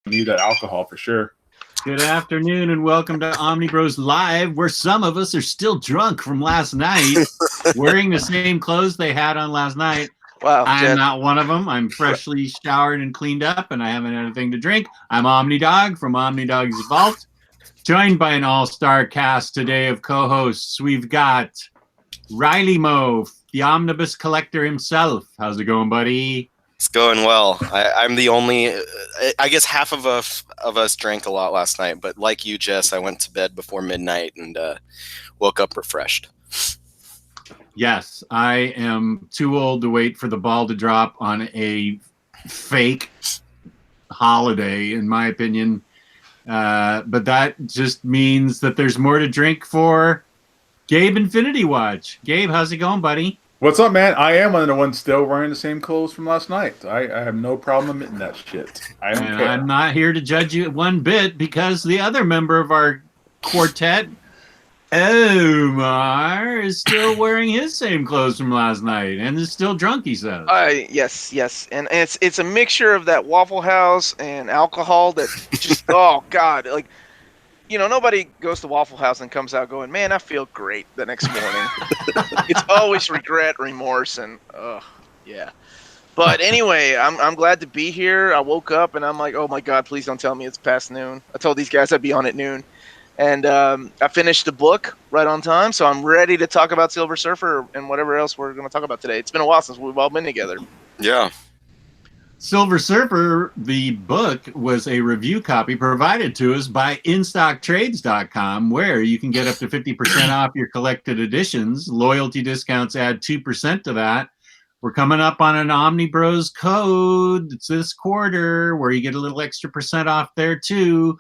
Need that alcohol for sure. Good afternoon and welcome to Omniboslive, where some of us are still drunk from last night, wearing the same clothes they had on last night. Wow, I'm not one of them. I'm freshly showered and cleaned up, and I haven't had anything to drink. I'm Omnidog from Omnidog's Vault, joined by an all-star cast today of co-hosts. We've got Ryley Mo, the Omnibus Collector himself. How's it going, buddy? It's going well. I'm the only. I guess half of us drank a lot last night, but like you, Jess, I went to bed before midnight and woke up refreshed. Yes, I am too old to wait for the ball to drop on a fake holiday, in my opinion. But that just means that there's more to drink for Gabe Infinity Watch. Gabe, how's it going, buddy? What's up, man? I am one of the ones still wearing the same clothes from last night. I have no problem admitting that shit. I don't care. I'm not here to judge you one bit because the other member of our quartet, Omar, is still wearing his same clothes from last night and is still drunk, he says. Yes. And it's a mixture of that Waffle House and alcohol that just, oh, God. Like, you know, nobody goes to Waffle House and comes out going, man, I feel great the next morning. It's always regret, remorse, and, yeah. But anyway, I'm glad to be here. I woke up and I'm like, oh, my God, please don't tell me it's past noon. I told these guys I'd be on at noon. And I finished the book right on time, so I'm ready to talk about Silver Surfer and whatever else we're going to talk about today. It's been a while since we've all been together. Yeah. Silver Surfer, the book, was a review copy provided to us by InStockTrades.com, where you can get up to 50% off your collected editions. Loyalty discounts add 2% to that. We're coming up on an OmniBros code. It's this quarter where you get a little extra percent off there, too.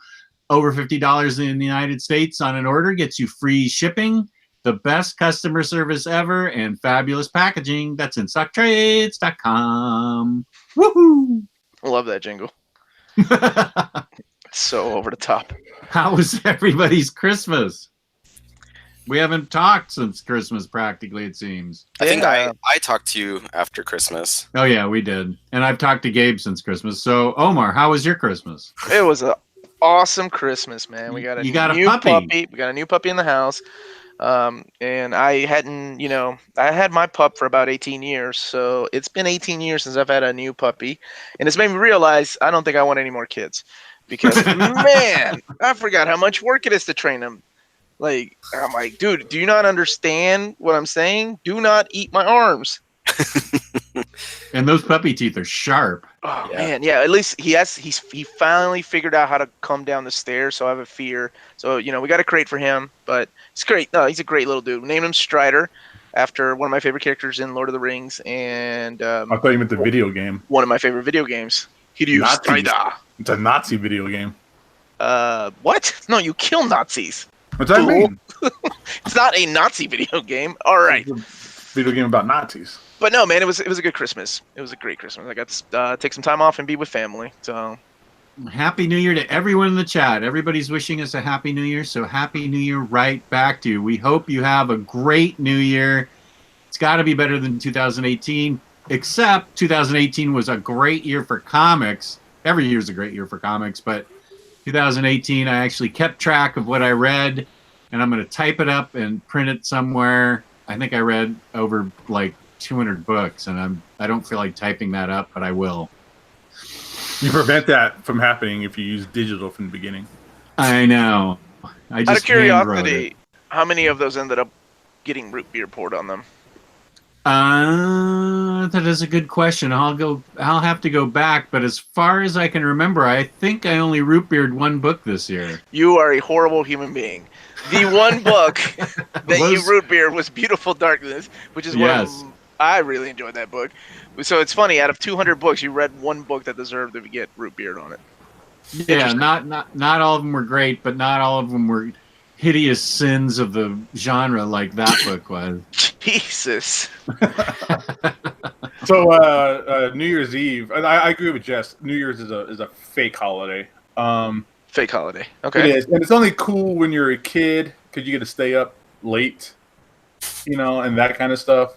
Over $50 in the United States on an order gets you free shipping, the best customer service ever, and fabulous packaging. That's InStockTrades.com. Woohoo! I love that jingle. It's so over the top. How was everybody's Christmas? We haven't talked since Christmas, practically, it seems. I think I talked to you after Christmas. Oh, yeah, we did. And I've talked to Gabe since Christmas. So, Omar, how was your Christmas? It was an awesome Christmas, man. We got a new puppy. We got a new puppy in the house. And I hadn't, I had my pup for about 18 years. So it's been 18 years since I've had a new puppy. And it's made me realize I don't think I want any more kids. Because, man, I forgot how much work it is to train them. Like, I'm like, dude, do you not understand what I'm saying? Do not eat my arms. And those puppy teeth are sharp. Oh, yeah. Man, yeah. At least he finally figured out how to come down the stairs. So I have a fear. So we got a crate for him, but it's great. No, he's a great little dude. We named him Strider after one of my favorite characters in Lord of the Rings, and I thought you meant the video game. One of my favorite video games. Hideo Strider. It's a Nazi video game. What? No, you kill Nazis. What's that mean? It's not a Nazi video game. All right. It's a video game about Nazis. But no, man, it was a good Christmas. It was a great Christmas. I got to take some time off and be with family. So, Happy New Year to everyone in the chat. Everybody's wishing us a Happy New Year, so Happy New Year right back to you. We hope you have a great New Year. It's got to be better than 2018, except 2018 was a great year for comics. Every year is a great year for comics, but 2018, I actually kept track of what I read, and I'm going to type it up and print it somewhere. I think I read over like 200 books, and I don't feel like typing that up, but I will. You prevent that from happening if you use digital from the beginning. I know. Out of curiosity, how many of those ended up getting root beer poured on them? That is a good question. I'll have to go back, but as far as I can remember, I think I only root beered one book this year. You are a horrible human being. The one book that you root beer was Beautiful Darkness, which is I really enjoyed that book. So it's funny, out of 200 books, you read one book that deserved to get root beered on it. Yeah, not all of them were great, but not all of them were hideous sins of the genre like that book was. Jesus. So New Year's Eve, and I agree with Jess. New Year's is a fake holiday. Fake holiday. Okay. It is, and it's only cool when you're a kid because you get to stay up late, and that kind of stuff.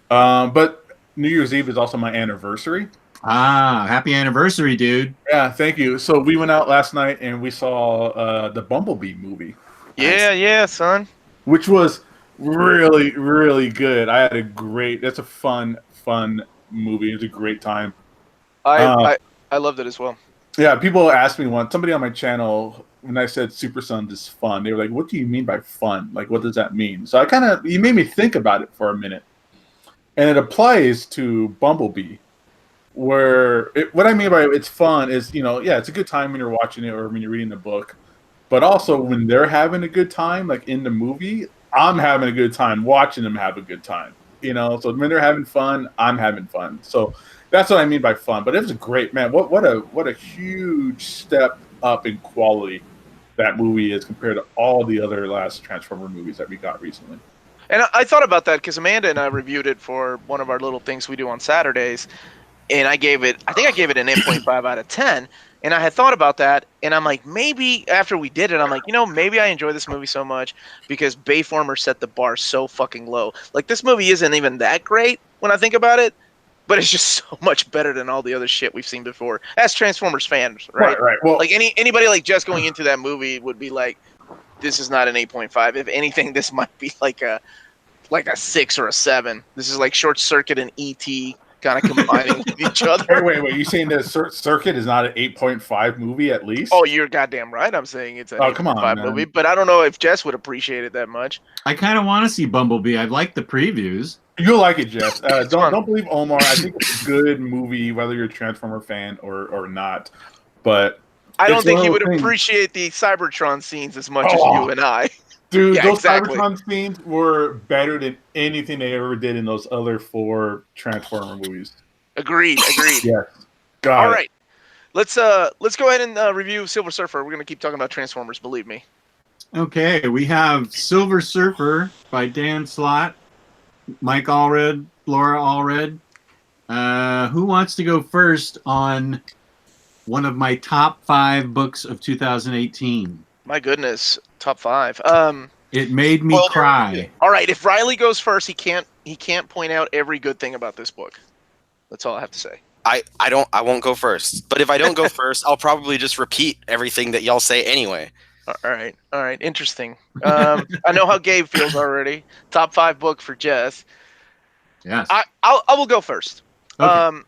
But New Year's Eve is also my anniversary, Happy anniversary, dude. Yeah, thank you. So we went out last night and we saw the Bumblebee movie, Yeah, son. which was really, really good. I had a great. That's a fun movie. It was a great time. I loved it as well. Yeah, people asked me once. Somebody on my channel, when I said Super Sons is fun, they were like, "What do you mean by fun? Like, what does that mean?" So you made me think about it for a minute, and it applies to Bumblebee. What I mean by it's fun is, it's a good time when you're watching it or when you're reading the book, but also when they're having a good time, like in the movie, I'm having a good time watching them have a good time. So when they're having fun, I'm having fun. So that's what I mean by fun. But it was a great, man. What a huge step up in quality that movie is compared to all the other last Transformer movies that we got recently. And I thought about that because Amanda and I reviewed it for one of our little things we do on Saturdays. And I think I gave it an 8.5 out of 10. And I had thought about that, and I'm like, maybe after we did it, I'm like, maybe I enjoy this movie so much because Bayformer set the bar so fucking low. Like, this movie isn't even that great when I think about it, but it's just so much better than all the other shit we've seen before as Transformers fans, right? Right. Well, like anybody like just going into that movie would be like, this is not an 8.5. If anything, this might be like a 6 or a 7. This is like Short Circuit and E.T. kind of combining with each other. Wait. You saying that Circuit is not an 8.5 movie at least? Oh, you're goddamn right. I'm saying it's an 8.5 movie, but I don't know if Jess would appreciate it that much. I kind of want to see Bumblebee. I've liked the previews. You'll like it, Jess. Don't believe Omar. I think it's a good movie, whether you're a Transformer fan or not. But I don't think he would appreciate the Cybertron scenes as much as you and I. Dude, Yeah, those exactly. Cybertron scenes were better than anything they ever did in those other 4 Transformer movies. Agreed. Yes. Got All it. right. Let's go ahead and review Silver Surfer. We're going to keep talking about Transformers, believe me. Okay, we have Silver Surfer by Dan Slott, Mike Allred, Laura Allred. Who wants to go first on one of my top 5 books of 2018? My goodness, top 5. It made me cry. All right, if Ryley goes first, he can't point out every good thing about this book. That's all I have to say. I won't go first. But if I don't go first, I'll probably just repeat everything that y'all say anyway. All right. Interesting. I know how Gabe feels already. Top 5 book for Jess. Yes. I will go first. Okay.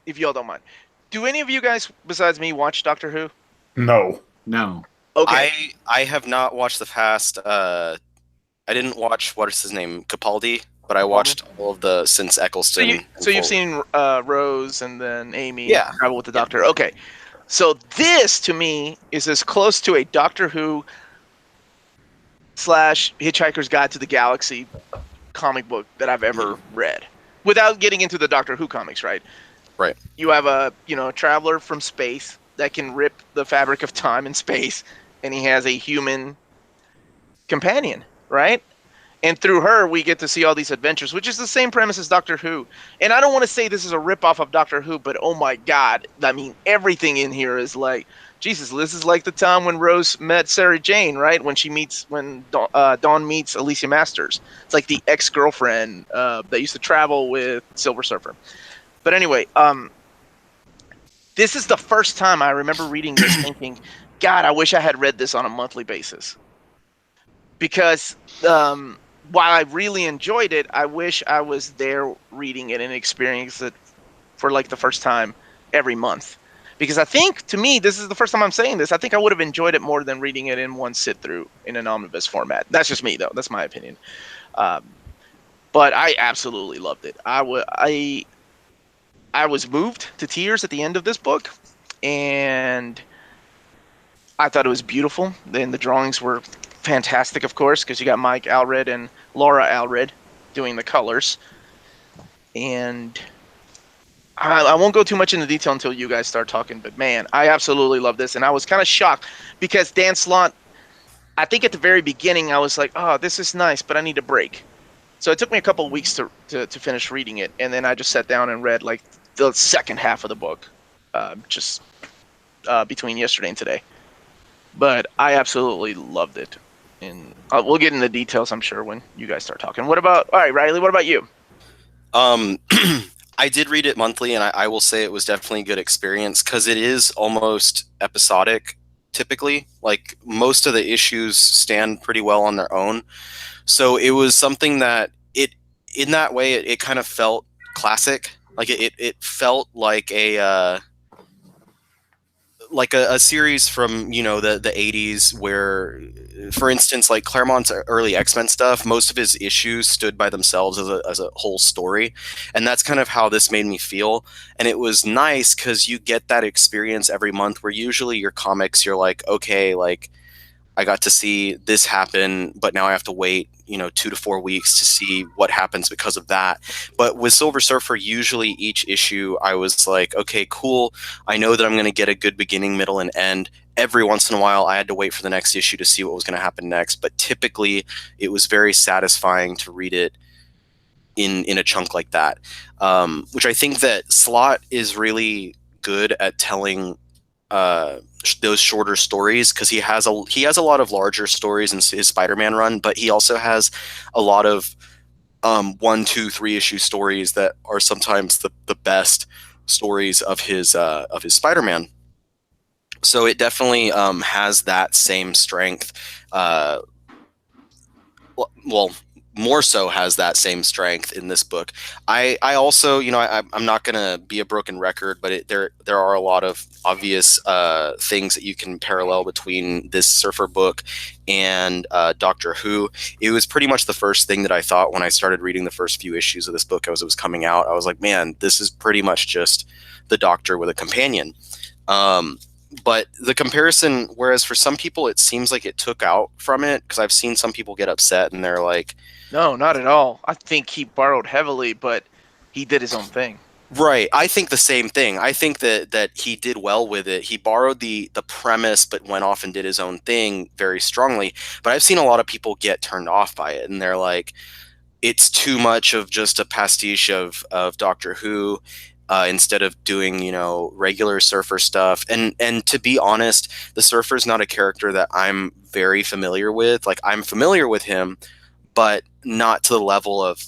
If y'all don't mind. Do any of you guys, besides me, watch Doctor Who? No. Okay. I have not watched the past. I didn't watch what is his name, Capaldi, but I watched all of the since Eccleston. So you've seen Rose and then Amy. Yeah. Travel with the Doctor. Okay. So this to me is as close to a Doctor Who / Hitchhiker's Guide to the Galaxy comic book that I've ever read, without getting into the Doctor Who comics. Right. You have a traveler from space that can rip the fabric of time and space, and he has a human companion, right? And through her, we get to see all these adventures, which is the same premise as Doctor Who. And I don't want to say this is a ripoff of Doctor Who, but oh my God, I mean, everything in here is like, Jesus, this is like the time when Rose met Sarah Jane, right? When Dawn meets Alicia Masters. It's like the ex-girlfriend that used to travel with Silver Surfer. But anyway, this is the first time I remember reading this thinking, God, I wish I had read this on a monthly basis. Because while I really enjoyed it, I wish I was there reading it and experiencing it for like the first time every month. Because I think, to me, this is the first time I'm saying this, I think I would have enjoyed it more than reading it in one sit-through in an omnibus format. That's just me, though. That's my opinion. But I absolutely loved it. I was moved to tears at the end of this book, and I thought it was beautiful. Then the drawings were fantastic, of course, because you got Mike Allred and Laura Allred doing the colors. And I won't go too much into detail until you guys start talking, but man, I absolutely love this. And I was kind of shocked because Dan Slott, I think at the very beginning, I was like, oh, this is nice, but I need a break. So it took me a couple of weeks to finish reading it. And then I just sat down and read like the second half of the book, between yesterday and today. But I absolutely loved it. And we'll get into details, I'm sure, when you guys start talking. All right, Ryley, what about you? I did read it monthly, and I will say it was definitely a good experience because it is almost episodic. Typically, like most of the issues stand pretty well on their own. So it was something that in that way, it kind of felt classic. Like it felt like a series from the 80s where, for instance, like Claremont's early X-Men stuff, most of his issues stood by themselves as a whole story, and that's kind of how this made me feel. And it was nice because you get that experience every month where usually your comics, you're like, okay, like I got to see this happen, but now I have to wait, 2 to 4 weeks to see what happens because of that. But with Silver Surfer, usually each issue, I was like, okay, cool. I know that I'm going to get a good beginning, middle, and end. Every once in a while, I had to wait for the next issue to see what was going to happen next. But typically, it was very satisfying to read it in a chunk like that, which I think that Slott is really good at telling those shorter stories, because he has a lot of larger stories in his Spider-Man run, but he also has a lot of 1, 2, 3 issue stories that are sometimes the best stories of his Spider-Man. So it definitely has that same strength. Well, more so has that same strength in this book. I also, I'm not going to be a broken record, but there are a lot of obvious things that you can parallel between this Surfer book and Doctor Who. It was pretty much the first thing that I thought when I started reading the first few issues of this book as it was coming out. I was like, man, this is pretty much just the Doctor with a companion. But the comparison, whereas for some people it seems like it took out from it, because I've seen some people get upset and they're like, No, not at all. I think he borrowed heavily, but he did his own thing. right. I think the same thing. I think that he did well with it. He borrowed the premise, but went off and did his own thing very strongly. But I've seen a lot of people get turned off by it, and they're like, it's too much of just a pastiche of Doctor Who. Instead of doing, regular Surfer stuff. And to be honest, the Surfer's not a character that I'm very familiar with. Like, I'm familiar with him, but not to the level of,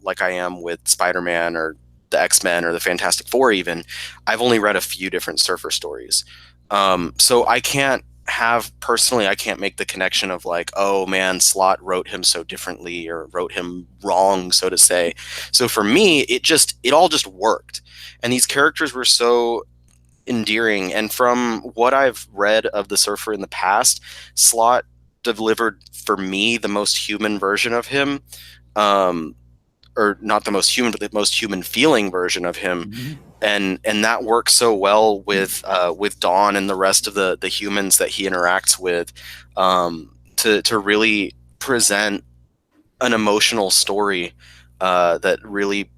like I am with Spider-Man or the X-Men or the Fantastic Four even. I've only read a few different Surfer stories. So I can't make the connection of like, oh man, Slott wrote him so differently or wrote him wrong, so to say. So for me, it all just worked. And these characters were so endearing. And from what I've read of the Surfer in the past, Slott delivered for me the most human version of him. Or not the most human, but the most human feeling version of him. Mm-hmm. And that works so well with Dawn and the rest of the humans that he interacts with, to really present an emotional story that really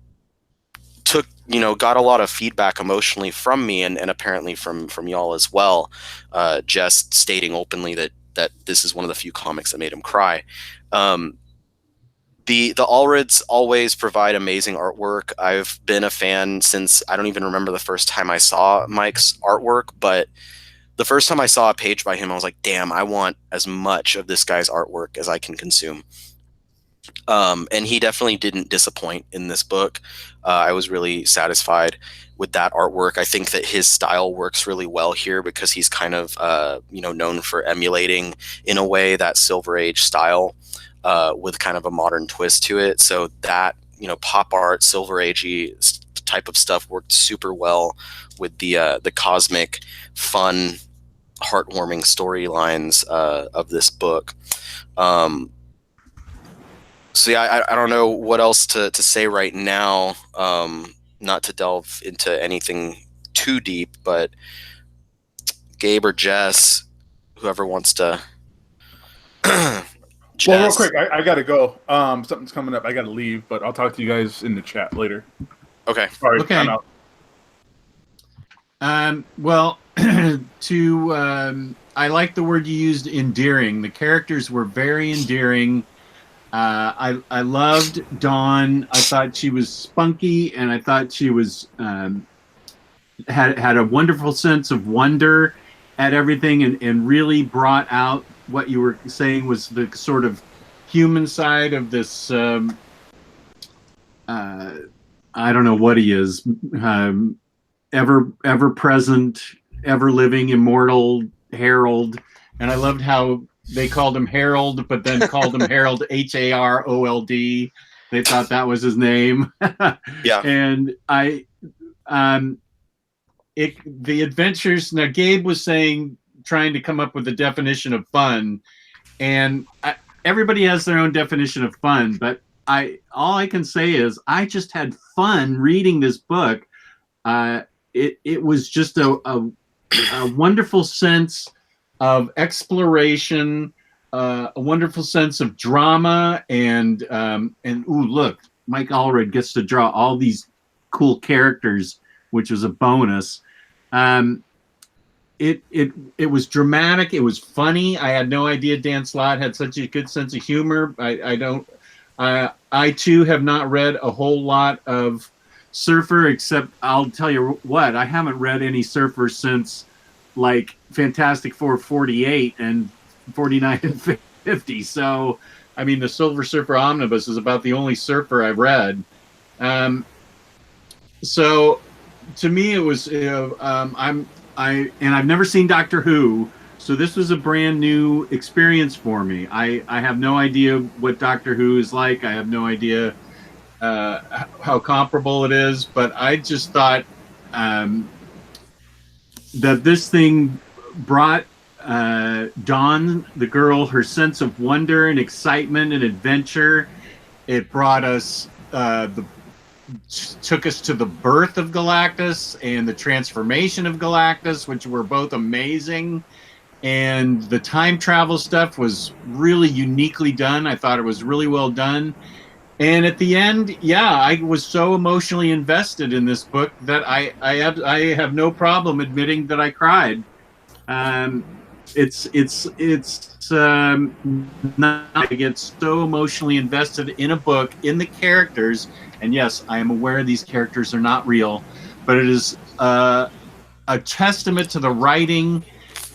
got a lot of feedback emotionally from me and apparently from y'all as well, just stating openly that this is one of the few comics that made him cry. The Allreds always provide amazing artwork. I've been a fan since I don't even remember the first time I saw Mike's artwork, but the first time I saw a page by him, I was like, damn, I want as much of this guy's artwork as I can consume. And he definitely didn't disappoint in this book. I was really satisfied with that artwork. I think that his style works really well here because he's kind of known for emulating in a way that Silver Age style, with kind of a modern twist to it. So that pop art, Silver Agey type of stuff worked super well with the cosmic, fun, heartwarming storylines of this book. So yeah, I don't know what else to say right now, not to delve into anything too deep, but Gabe or Jess, whoever wants to. Jess. Well, real quick, I got to go. Something's coming up. I got to leave, but I'll talk to you guys in the chat later. Okay. Sorry, okay. I'm out. Well, I like the word you used, endearing. The characters were very endearing. I loved Dawn. I thought she was spunky, and I thought she was had a wonderful sense of wonder at everything, and really brought out what you were saying was the sort of human side of this I don't know what he is, ever present, ever living, immortal Harold. And I loved how they called him Harold, but then called him Harold Harold. They thought that was his name. Yeah. And the adventures. Now, Gabe was trying to come up with a definition of fun, and everybody has their own definition of fun. But all I can say is I just had fun reading this book. It was just a wonderful sense of exploration, a wonderful sense of drama, and ooh, look, Mike Allred gets to draw all these cool characters, which was a bonus. It was dramatic. It was funny. I had no idea Dan Slott had such a good sense of humor. I too have not read a whole lot of Surfer, except I'll tell you what, I haven't read any Surfer since like Fantastic Four 48 and 49 and 50. So, I mean, the Silver Surfer Omnibus is about the only Surfer I've read. So, to me, it was I've never seen Doctor Who, so this was a brand new experience for me. I have no idea what Doctor Who is like. I have no idea how comparable it is, but I just thought that this thing brought Dawn, the girl, her sense of wonder and excitement and adventure. It brought us took us to the birth of Galactus and the transformation of Galactus, which were both amazing. And the time travel stuff was really uniquely done. I thought it was really well done. And at the end, yeah, I was so emotionally invested in this book that I have no problem admitting that I cried. It's not, I get so emotionally invested in a book, in the characters, and yes, I am aware these characters are not real, but it is a testament to the writing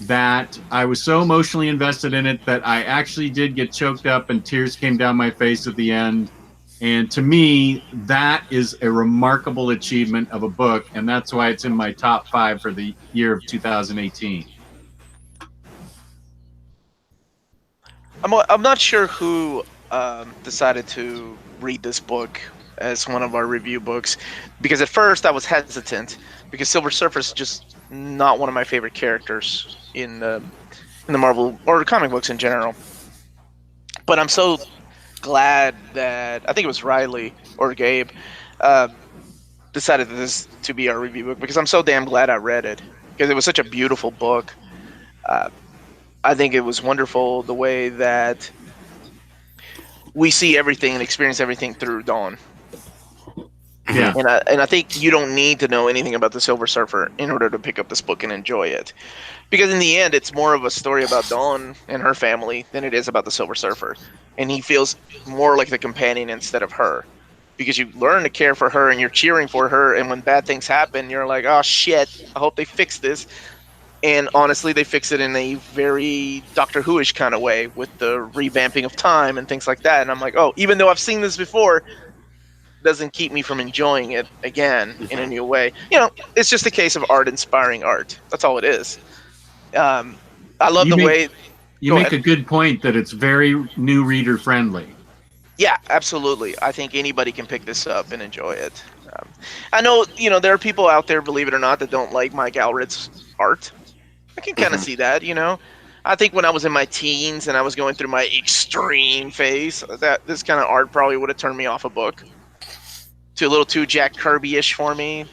that I was so emotionally invested in it that I actually did get choked up and tears came down my face at the end. And to me, that is a remarkable achievement of a book, and that's why it's in my top 5 for the year of 2018. I'm not sure who decided to read this book as one of our review books, because at first I was hesitant because Silver Surfer is just not one of my favorite characters in the Marvel or comic books in general. But I'm so glad that I think it was Ryley or Gabe decided this to be our review book, because I'm so damn glad I read it, because it was such a beautiful book. I think it was wonderful the way that we see everything and experience everything through Dawn. Yeah. And I think you don't need to know anything about the Silver Surfer in order to pick up this book and enjoy it. Because in the end, it's more of a story about Dawn and her family than it is about the Silver Surfer. And he feels more like the companion instead of her. Because you learn to care for her and you're cheering for her, and when bad things happen, you're like, oh shit, I hope they fix this. And honestly, they fix it in a very Doctor Who-ish kind of way with the revamping of time and things like that. And I'm like, oh, even though I've seen this before, doesn't keep me from enjoying it again in a new way. You know, it's just a case of art inspiring art. That's all it is. I love the way... You make a good point that it's very new reader friendly. Yeah, absolutely. I think anybody can pick this up and enjoy it. I know, you know, there are people out there, believe it or not, that don't like Mike Allred's art. I can kind of see that, you know. I think when I was in my teens and I was going through my extreme phase, that this kind of art probably would have turned me off a book. A little too Jack Kirby-ish for me,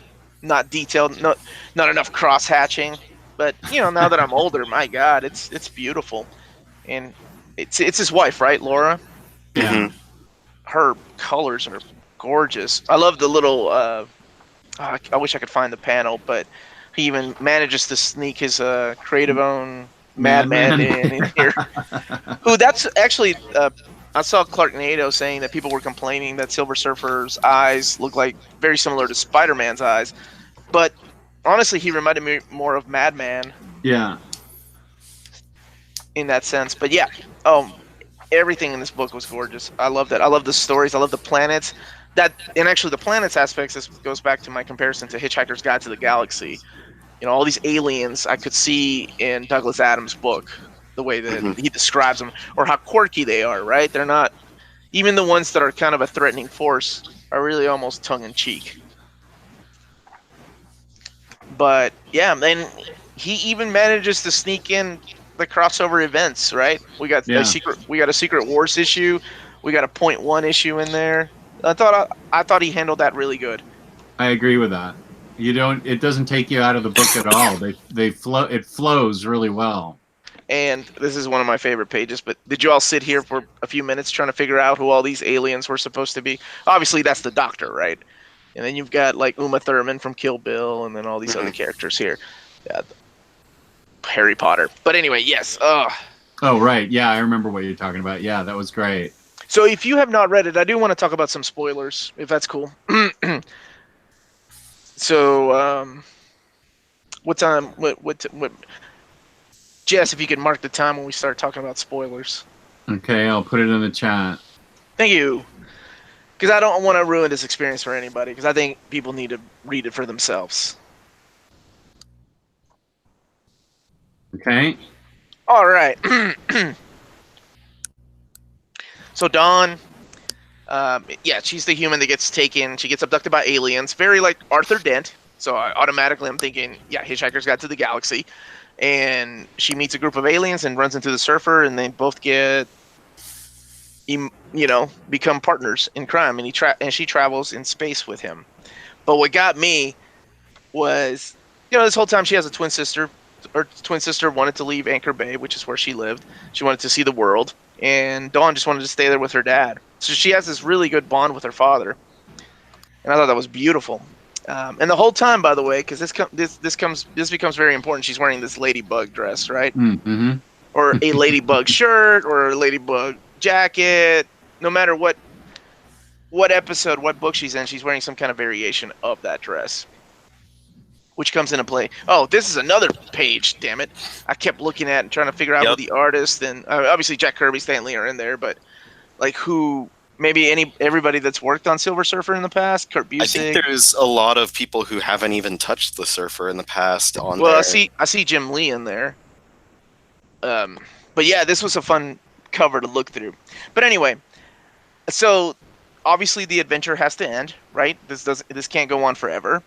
not detailed, not enough cross-hatching. But you know, now that I'm older, my God, it's beautiful, and it's his wife, right, Laura? Yeah. Her colors are gorgeous. I love the little. I wish I could find the panel, but he even manages to sneak his creative own Madman in here. Who that's actually. I saw Clark Nato saying that people were complaining that Silver Surfer's eyes look like very similar to Spider-Man's eyes, but honestly, he reminded me more of Madman. Yeah. In that sense, but yeah, everything in this book was gorgeous. I loved it. I love the stories. I love the planets. that, and actually the planets aspects, this goes back to my comparison to Hitchhiker's Guide to the Galaxy. You know, all these aliens I could see in Douglas Adams' book, the way that Mhm. he describes them, or how quirky they are, right? They're not, even the ones that are kind of a threatening force are really almost tongue-in-cheek. But yeah, and he even manages to sneak in the crossover events, right? We got Yeah. a Secret Wars issue, we got a .1 issue in there. I thought he handled that really good. I agree with that. It doesn't take you out of the book at all. It flows really well. And this is one of my favorite pages, but did you all sit here for a few minutes trying to figure out who all these aliens were supposed to be? Obviously, that's the Doctor, right? And then you've got like Uma Thurman from Kill Bill, and then all these other characters here. Yeah, Harry Potter. But anyway, yes. Oh, right. Yeah, I remember what you're talking about. Yeah, that was great. So if you have not read it, I do want to talk about some spoilers, if that's cool. So, what time? What? Jess, if you could mark the time when we start talking about spoilers. Okay, I'll put it in the chat. Thank you. Because I don't want to ruin this experience for anybody, because I think people need to read it for themselves. Okay. All right. So Dawn, yeah, she's the human that gets taken. She gets abducted by aliens, very like Arthur Dent. So automatically I'm thinking, yeah, Hitchhiker's Guide to the Galaxy. And she meets a group of aliens and runs into the Surfer, and they both get, become partners in crime. And she travels in space with him. But what got me was, this whole time she has a twin sister. Her twin sister wanted to leave Anchor Bay, which is where she lived. She wanted to see the world, and Dawn just wanted to stay there with her dad. So she has this really good bond with her father, and I thought that was beautiful. And the whole time, by the way, because this becomes very important. She's wearing this ladybug dress, right? Mm-hmm. Or a ladybug shirt, or a ladybug jacket. No matter what episode, what book she's in, she's wearing some kind of variation of that dress, which comes into play. Oh, this is another page, damn it. I kept looking at and trying to figure out who the artist, and obviously Jack Kirby, Stan Lee are in there, but like who, maybe everybody that's worked on Silver Surfer in the past, Kurt Busiek. I think there's a lot of people who haven't even touched the Surfer in the past on there. Well, I see Jim Lee in there. But yeah, this was a fun cover to look through. But anyway, so obviously the adventure has to end, right? This can't go on forever.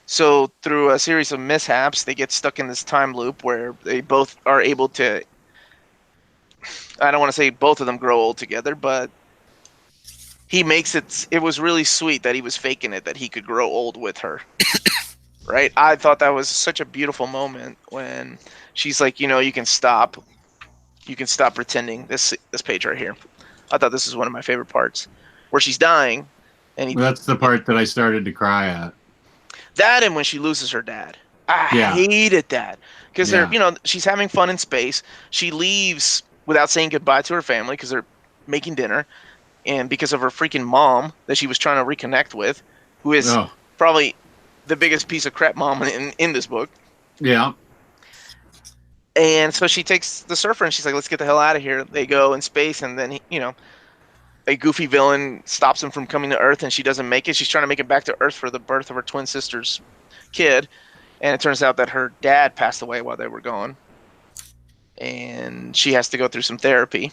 So through a series of mishaps, they get stuck in this time loop where they both are able to, I don't want to say both of them grow old together, but he makes it was really sweet that he was faking it, that he could grow old with her. Right? I thought that was such a beautiful moment when she's like, you can stop pretending. This page right here. I thought this is one of my favorite parts, where she's dying. And That's the part that I started to cry at. That, and when she loses her dad. I hated that. Because she's having fun in space. She leaves without saying goodbye to her family because they're making dinner. And because of her freaking mom that she was trying to reconnect with, who is probably the biggest piece of crap mom in this book. Yeah. And so she takes the Surfer and she's like, let's get the hell out of here. They go in space, and then, a goofy villain stops him from coming to Earth, and she doesn't make it. She's trying to make it back to Earth for the birth of her twin sister's kid. And it turns out that her dad passed away while they were gone. And she has to go through some therapy.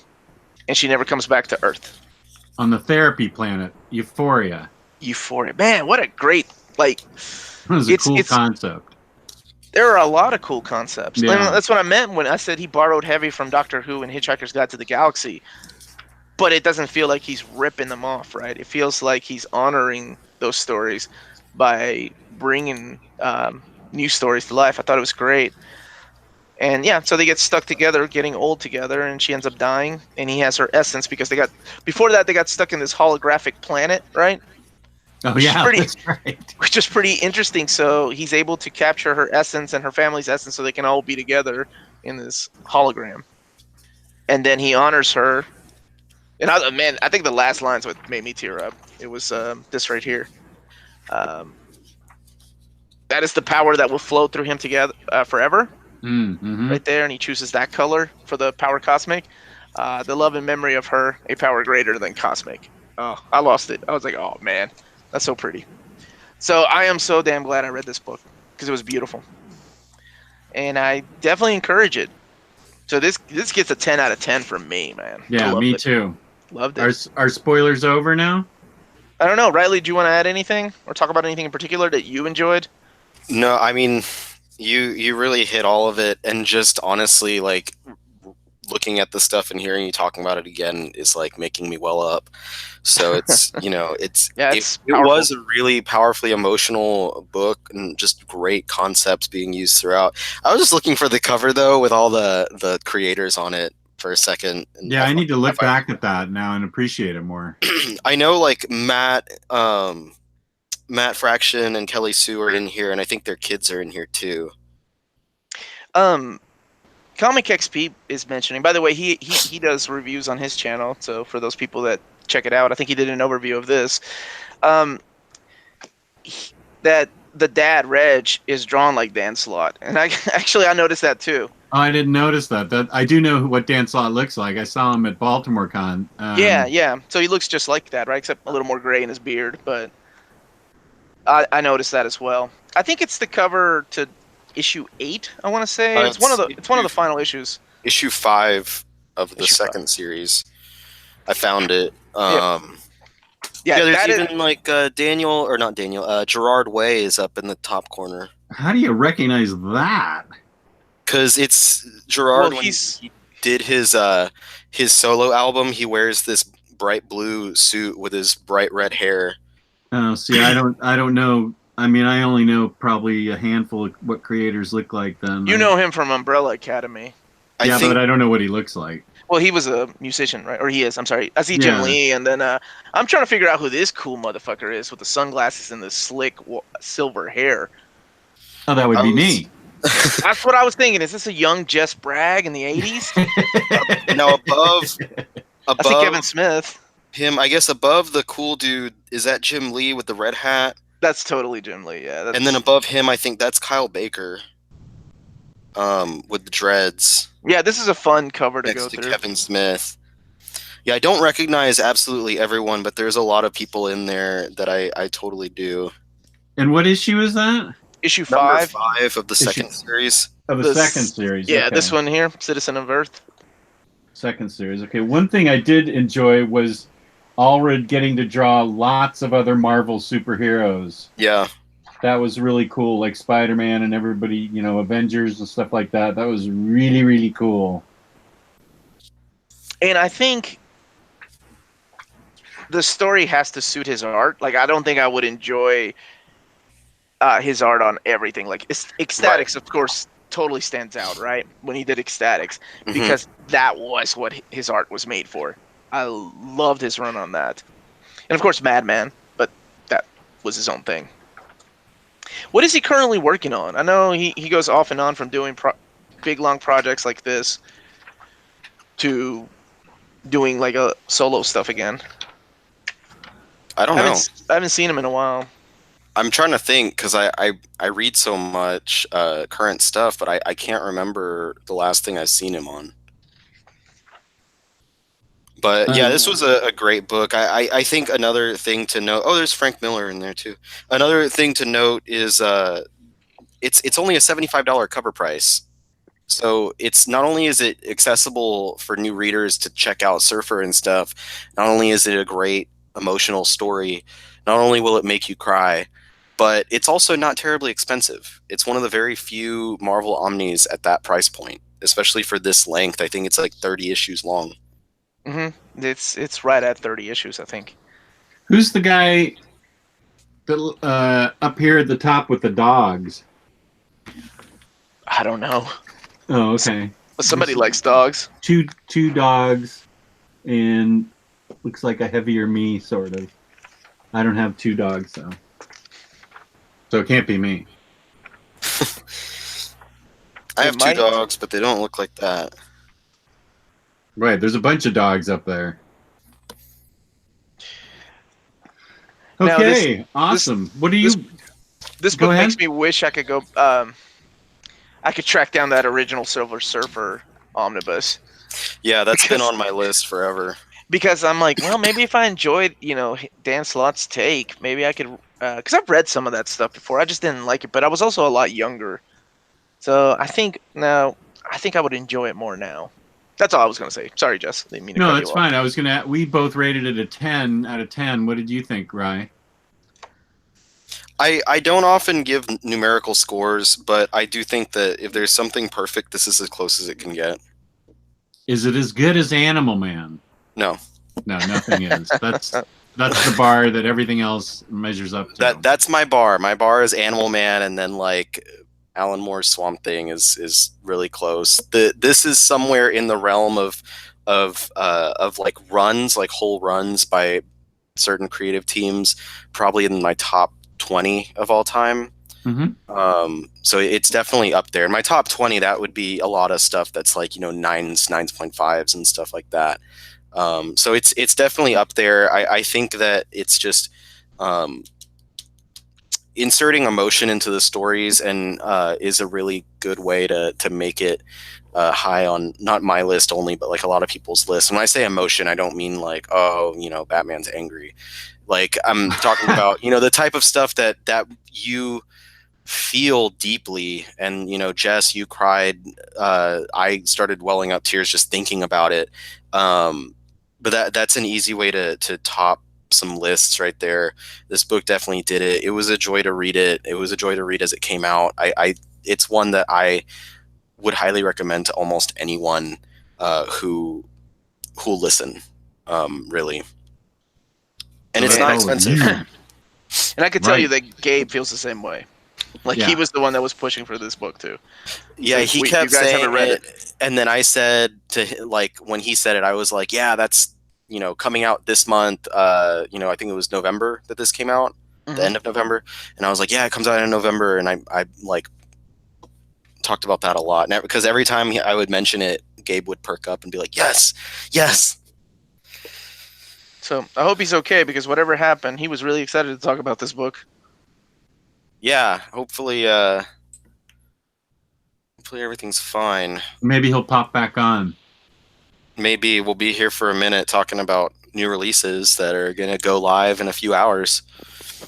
And she never comes back to Earth. On the therapy planet, Euphoria. Man, what a great, It was a cool concept. There are a lot of cool concepts. Yeah. And that's what I meant when I said he borrowed heavy from Doctor Who and Hitchhiker's Guide to the Galaxy. But it doesn't feel like he's ripping them off, right? It feels like he's honoring those stories by bringing new stories to life. I thought it was great. And yeah, so they get stuck together, getting old together, and she ends up dying. And he has her essence because before that, they got stuck in this holographic planet, right? Oh, yeah, that's right. Which is pretty interesting. So he's able to capture her essence and her family's essence so they can all be together in this hologram. And then he honors her. And I think the last line's what made me tear up. It was this right here. That is the power that will flow through him together forever. Mm-hmm. Right there, and he chooses that color for the power cosmic. The love and memory of her, a power greater than cosmic. Oh, I lost it. I was like, oh man, that's so pretty. So I am so damn glad I read this book because it was beautiful, and I definitely encourage it. So this gets a 10 out of 10 from me, man. Yeah, me too. Loved it. Are spoilers over now? I don't know, Ryley. Do you want to add anything or talk about anything in particular that you enjoyed? No, I mean, you really hit all of it, and just honestly, like, looking at the stuff and hearing you talking about it again is like making me well up. So it's it was a really powerfully emotional book and just great concepts being used throughout. I was just looking for the cover though with all the creators on it for a second. And yeah, I need to look back at that now and appreciate it more. I know like Matt Fraction and Kelly Sue are in here, and I think their kids are in here too. Comic XP is mentioning. By the way, he does reviews on his channel. So for those people that check it out, I think he did an overview of this. That the dad Reg is drawn like Dan Slott, and I noticed that too. Oh, I didn't notice that. I do know what Dan Slott looks like. I saw him at Baltimore Con. Yeah. So he looks just like that, right? Except a little more gray in his beard. But I noticed that as well. I think it's the cover to issue 8. I want to say it's one of the final issues. Issue 5 of the second series. I found it. There's even like Gerard Way is up in the top corner. How do you recognize that? Because it's Gerard. When he did his solo album, he wears this bright blue suit with his bright red hair. Oh, see, I don't know. I mean, I only know probably a handful of what creators look like then. You know him from Umbrella Academy. But I don't know what he looks like. Well, he was a musician, right? Or he is. I'm sorry. I see Jim Lee, and then I'm trying to figure out who this cool motherfucker is with the sunglasses and the slick silver hair. Oh, that would be me. That's what I was thinking. Is this a young Jess Bragg in the 80s? No, above I see Kevin Smith. Him, I guess above the cool dude, is that Jim Lee with the red hat? That's totally Jim Lee, yeah. And then above him, I think that's Kyle Baker with the dreads. Yeah, this is a fun cover to go through. Next to Kevin Smith. Yeah, I don't recognize absolutely everyone, but there's a lot of people in there that I totally do. And what issue is that? Issue 5. Number 5 of the second series. Of the second series. Yeah, okay. This one here, Citizen of Earth. Second series. Okay, one thing I did enjoy was Allred getting to draw lots of other Marvel superheroes. Yeah. That was really cool, like Spider-Man and everybody, Avengers and stuff like that. That was really, really cool. And I think the story has to suit his art. Like, I don't think I would enjoy his art on everything. Like, Ecstatics, of course, totally stands out, right? When he did Ecstatics, because that was what his art was made for. I loved his run on that. And, of course, Madman, but that was his own thing. What is he currently working on? I know he goes off and on from doing big, long projects like this to doing, like, a solo stuff again. I don't know. I haven't seen him in a while. I'm trying to think, because I read so much current stuff, but I can't remember the last thing I've seen him on. But yeah, this was a great book. I think another thing to note. Oh, there's Frank Miller in there too. Another thing to note is it's only a $75 cover price. So it's not only is it accessible for new readers to check out Surfer and stuff. Not only is it a great emotional story. Not only will it make you cry, but it's also not terribly expensive. It's one of the very few Marvel Omnis at that price point, especially for this length. I think it's like 30 issues long. It's right at 30 issues, I think. Who's the guy that, up here at the top with the dogs? I don't know. Oh, okay. Somebody likes dogs. Two dogs, and looks like a heavier me, sort of. I don't have 2 dogs, though. So it can't be me. I have 2 dogs, but they don't look like that. Right, there's a bunch of dogs up there. Okay, awesome. What do you... This book makes me wish I could go... I could track down that original Silver Surfer omnibus. Yeah, that's been on my list forever. because I'm like, well, maybe if I enjoyed, Dan Slott's take, maybe I could, because I've read some of that stuff before. I just didn't like it, but I was also a lot younger, so I think I would enjoy it more now. That's all I was gonna say. Sorry, Jess. Didn't mean to No, cut that's you fine. I was gonna. We both rated it a 10 out of 10. What did you think, Rye? I don't often give numerical scores, but I do think that if there's something perfect, this is as close as it can get. Is it as good as Animal Man? No. No, nothing is. That's the bar that everything else measures up to. That's my bar. My bar is Animal Man, and then like Alan Moore's Swamp Thing is really close. This is somewhere in the realm of like runs, like whole runs by certain creative teams, probably in my top 20 of all time. Mm-hmm. So it's definitely up there. In my top 20, that would be a lot of stuff that's like 9s, 9.5s, and stuff like that. So it's definitely up there. I think that it's just inserting emotion into the stories and is a really good way to make it high on not my list only, but like a lot of people's lists. When I say emotion, I don't mean like, Batman's angry. Like I'm talking about, the type of stuff that you feel deeply. And, Jess, you cried. I started welling up tears just thinking about it. But that's an easy way to top some lists right there. This book definitely did it. It was a joy to read it. It was a joy to read as it came out. It's one that I would highly recommend to almost anyone who'll listen, really. And it's not expensive. And I can tell you that Gabe feels the same way. Like he was the one that was pushing for this book too. Yeah, he kept saying it, and then I said to like when he said it, I was like, yeah, that's coming out this month. I think it was November that this came out, the end of November, and I was like, yeah, it comes out in November, and I like talked about that a lot, because every time I would mention it, Gabe would perk up and be like, yes. So I hope he's okay, because whatever happened, he was really excited to talk about this book. Yeah, hopefully everything's fine. Maybe he'll pop back on. Maybe we'll be here for a minute talking about new releases that are going to go live in a few hours.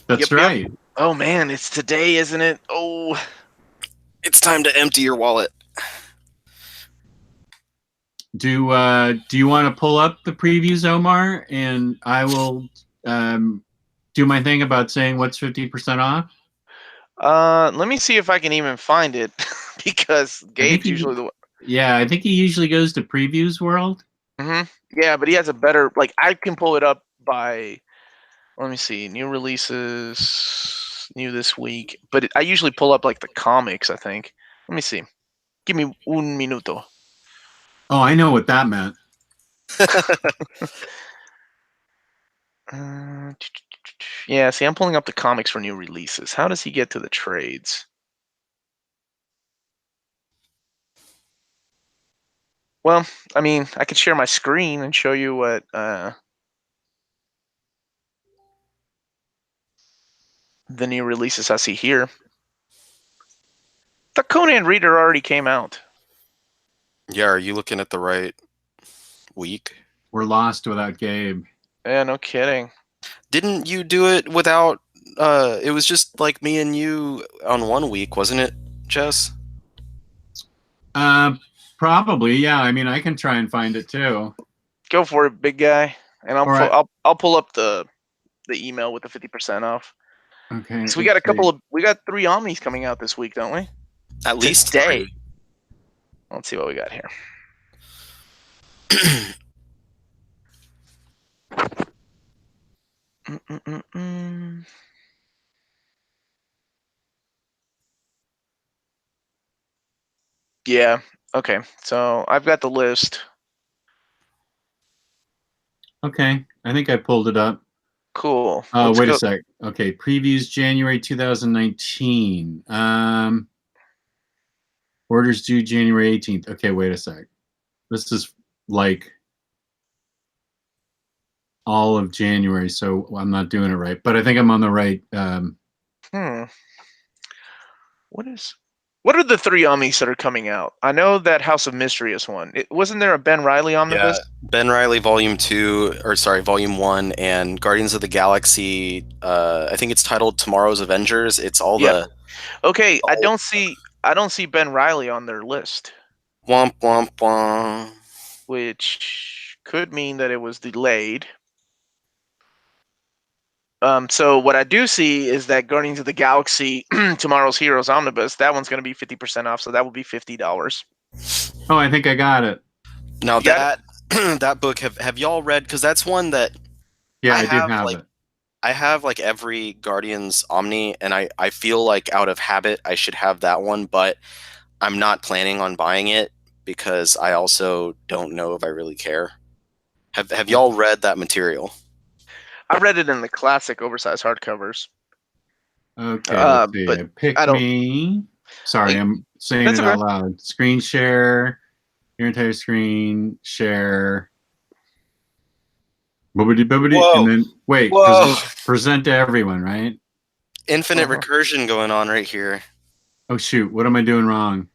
That's right. Yep. Oh man, it's today, isn't it? Oh, it's time to empty your wallet. Do you want to pull up the previews, Omar, and I will do my thing about saying what's 50% off? Let me see if I can even find it, because Gabe's usually the one. Yeah, I think he usually goes to Previews World. Yeah, but he has a better, like, I can pull it up by, let me see, new releases, new this week. But I usually pull up, like, the comics, I think. Let me see. Give me un minuto. Oh, I know what that meant. Yeah, see, I'm pulling up the comics for new releases. How does he get to the trades? Well, I mean, I could share my screen and show you what the new releases I see here. The Conan Reader already came out. Yeah, are you looking at the right week? We're lost without Gabe. Yeah, no kidding. Didn't you do it without it was just like me and you on one week, wasn't it, Jess? Probably, yeah. I mean, I can try and find it too. Go for it, big guy. And I'll pull up the email with the 50% off. Okay. So we got 3 Omnis coming out this week, don't we? At least today. 3. Let's see what we got here. Yeah. Okay. So I've got the list. Okay. I think I pulled it up. Cool. Oh, wait a sec. Okay. Previews January 2019. Orders due January 18th. Okay, wait a sec. This is like all of January, so I'm not doing it right. But I think I'm on the right. What is? What are the 3 Omnis that are coming out? I know that House of Mystery is one. Wasn't there a Ben Ryley omnibus? Yeah, Ben Ryley Volume 1, and Guardians of the Galaxy. I think it's titled Tomorrow's Avengers. It's all the Okay, I don't see Ben Ryley on their list, womp womp womp. which could mean that it was delayed. So what I do see is that Guardians of the Galaxy Tomorrow's Heroes Omnibus, that one's going to be 50% off, so that would be $50. Oh, I think I got it. Now You got that book, have y'all read? Because that's one that Yeah, I I do have, have like, it. I have like every Guardians Omni, and I feel like out of habit I should have that one, but I'm not planning on buying it because I also don't know if I really care. Have y'all read that material? I read it in the classic oversized hardcovers. Okay, let's see. but Pick I don't- me. Sorry, I'm saying That's it okay. out loud. Screen share. Your entire screen share. Boobity boobity. Whoa. And then wait. Whoa. Present to everyone, right? Infinite Uh-huh. recursion going on right here. Oh shoot! What am I doing wrong?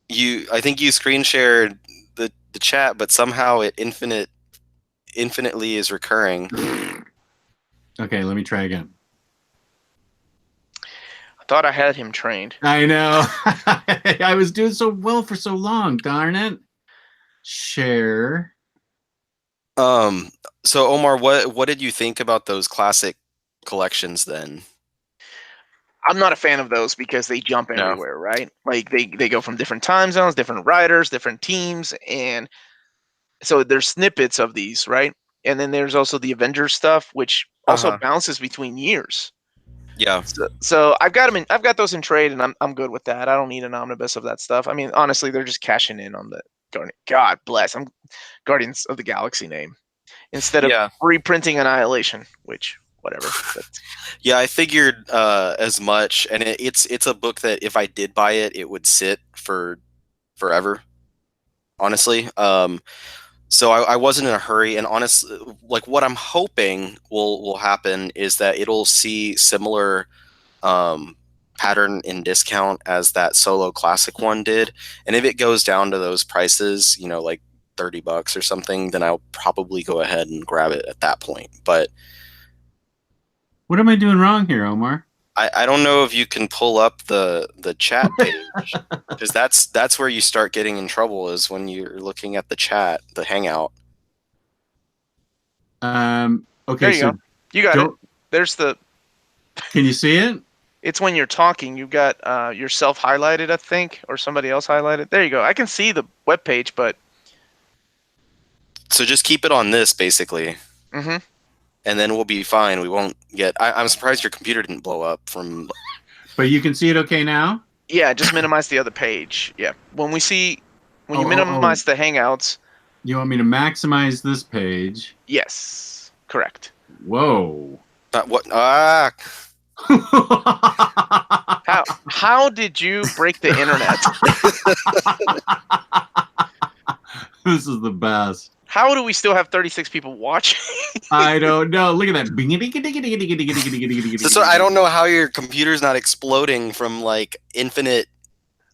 I think you screen shared the chat, but somehow it infinitely is recurring. Okay, let me try again. I thought I had him trained. I know. I was doing so well for so long. Darn it. Share. So Omar, what did you think about those classic collections then? I'm not a fan of those because they jump No. everywhere, right? Like they go from different time zones, different writers, different teams, and so there's snippets of these, right? And then there's also the Avengers stuff, which also Uh-huh. bounces between years. Yeah. So I've got those in trade, and I'm good with that. I don't need an omnibus of that stuff. I mean, honestly, they're just cashing in on the God bless, I'm Guardians of the Galaxy name instead of Yeah. reprinting Annihilation, which whatever. Yeah, I figured as much, and it's a book that if I did buy it, it would sit for forever. Honestly, so I wasn't in a hurry, and honestly, like what I'm hoping will happen is that it'll see similar pattern in discount as that solo classic one did, and if it goes down to those prices, like $30 or something, then I'll probably go ahead and grab it at that point. But What am I doing wrong here, Omar? I don't know if you can pull up the chat page, because that's where you start getting in trouble, is when you're looking at the chat, the Hangout. Okay, There you so go. You got it. There's the. Can you see it? It's when you're talking. You've got yourself highlighted, I think, or somebody else highlighted. There you go. I can see the webpage, but. So just keep it on this, basically. Mm-hmm. And then we'll be fine. We won't get. I'm surprised your computer didn't blow up from. But you can see it okay now? Yeah, just minimize the other page. Yeah. When you minimize the Hangouts. You want me to maximize this page? Yes. Correct. Whoa. What? How did you break the internet? This is the best. How do we still have 36 people watching? I don't know. Look at that. So I don't know how your computer's not exploding from like infinite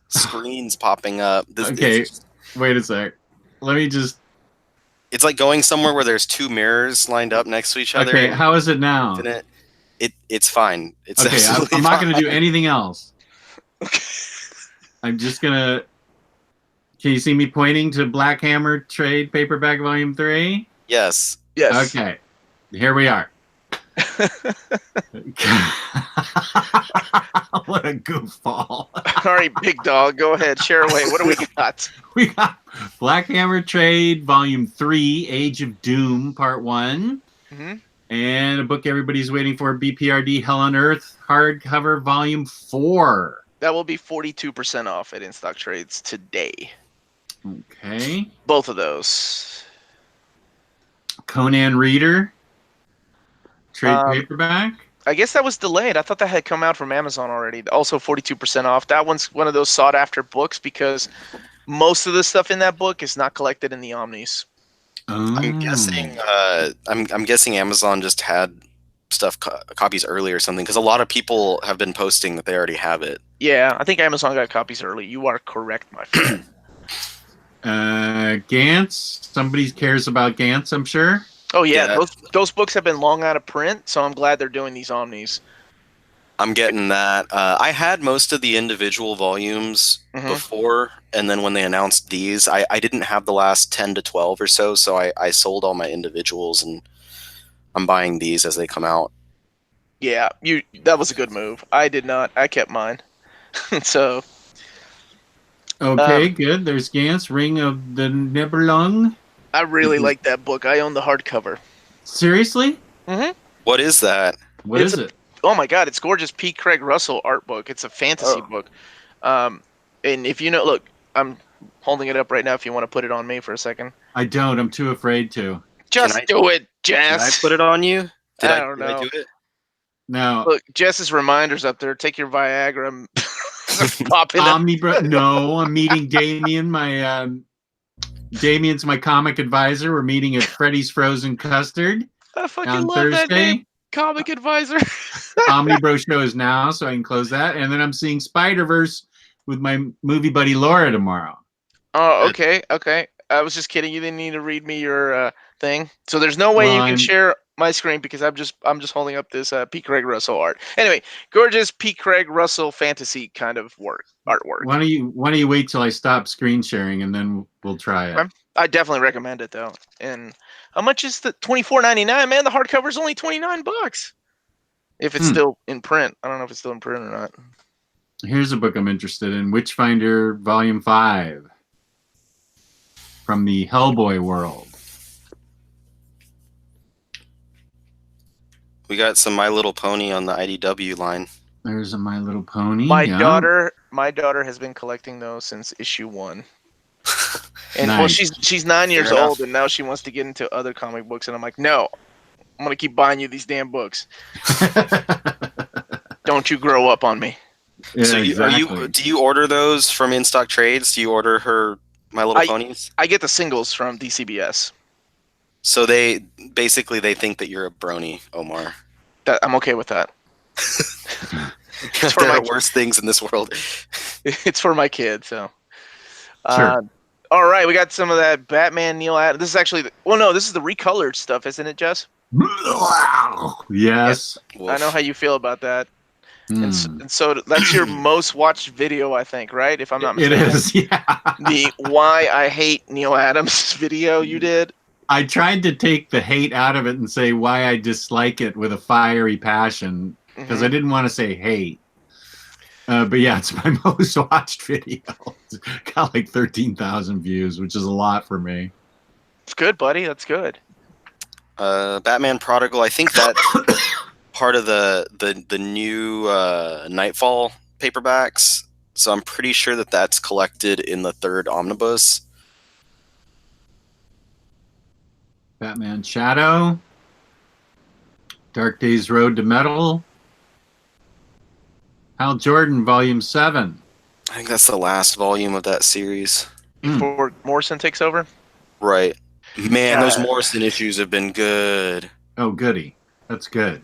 screens popping up. Okay, wait a sec. Let me just. It's like going somewhere where there's two mirrors lined up next to each other. Okay, how is it now? Infinite. It's fine. It's okay. absolutely I'm not going to fine. do anything else. I'm just gonna. Can you see me pointing to Black Hammer Trade Paperback Volume 3? Yes. Yes. Okay. Here we are. What a goofball. All right, big dog, go ahead, share away. What do we got? We got Black Hammer Trade Volume 3, Age of Doom, Part 1. Mm-hmm. And a book everybody's waiting for, BPRD Hell on Earth, hardcover Volume 4. That will be 42% off at In-Stock Trades today. Okay. Both of those. Conan Reader, trade paperback. I guess that was delayed. I thought that had come out from Amazon already. Also 42% off. That one's one of those sought-after books because most of the stuff in that book is not collected in the Omnis. Oh. I'm guessing. I'm guessing Amazon just had stuff copies early or something, because a lot of people have been posting that they already have it. Yeah, I think Amazon got copies early. You are correct, my friend. Gantz. Somebody cares about Gantz, I'm sure. Oh yeah, Yeah. those books have been long out of print, so I'm glad they're doing these Omnis. I'm getting that. I had most of the individual volumes before, and then when they announced these, I didn't have the last 10 to 12 or so I sold all my individuals, and I'm buying these as they come out. Yeah, that was a good move. I did not. I kept mine. So. Okay, good. There's Gantz, Ring of the Nibelung. I really like that book. I own the hardcover. Seriously? Mm-hmm. What is that? What is it? Oh my god, it's gorgeous. P. Craig Russell art book. It's a fantasy book. And if you know, look, I'm holding it up right now if you want to put it on me for a second. I don't. I'm too afraid to. Just do it, Jess. Can I put it on you? I don't know. Did I do it? No. Look, Jess's reminders up there. Take your Viagra and pop it up. Omnibros. No, I'm meeting Damien. Damien's my comic advisor. We're meeting at Freddy's Frozen Custard I fucking on love that name. Thursday. Comic advisor. Omnibros show is now, so I can close that. And then I'm seeing Spider-Verse with my movie buddy Laura tomorrow. Oh, okay. I was just kidding. You didn't need to read me your thing. So there's no way you can share my screen because I'm just holding up this P. Craig Russell art. Anyway, gorgeous P. Craig Russell fantasy kind of artwork. Why don't you wait till I stop screen sharing and then we'll try it. I definitely recommend it though. And how much is the $24.99? Man, the hardcover is only $29. If it's still in print, I don't know if it's still in print or not. Here's a book I'm interested in: Witchfinder Volume 5 from the Hellboy world. We got some My Little Pony on the IDW line. There's a My Little Pony. My daughter has been collecting those since issue 1. And Nice. well, she's 9 years Fair enough. old, and now she wants to get into other comic books, and I'm like, no, I'm gonna keep buying you these damn books. Don't you grow up on me. Yeah, So exactly. do you order those from In Stock Trades? Do you order her My Little Ponies? I get the singles from DCBS. So they think that you're a brony, Omar. I'm okay with that. There are worse things in this world. It's for my kid, so. Sure. All right, we got some of that Batman Neil Adams. This is actually this is the recolored stuff, isn't it, Jess? Yes. I know how you feel about that. And so that's your most watched video, I think, right? If I'm not mistaken. It is, yeah. The Why I Hate Neil Adams video you did. I tried to take the hate out of it and say why I dislike it with a fiery passion because I didn't want to say hate. But yeah, it's my most watched video. It's got like 13,000 views, which is a lot for me. It's good, buddy. That's good. Batman Prodigal, I think that's part of the new Nightfall paperbacks. So I'm pretty sure that that's collected in the third omnibus. Batman Shadow, Dark Days Road to Metal, Hal Jordan Volume 7. I think that's the last volume of that series. Before Morrison takes over? Right. Man, those Morrison issues have been good. Oh, goody. That's good.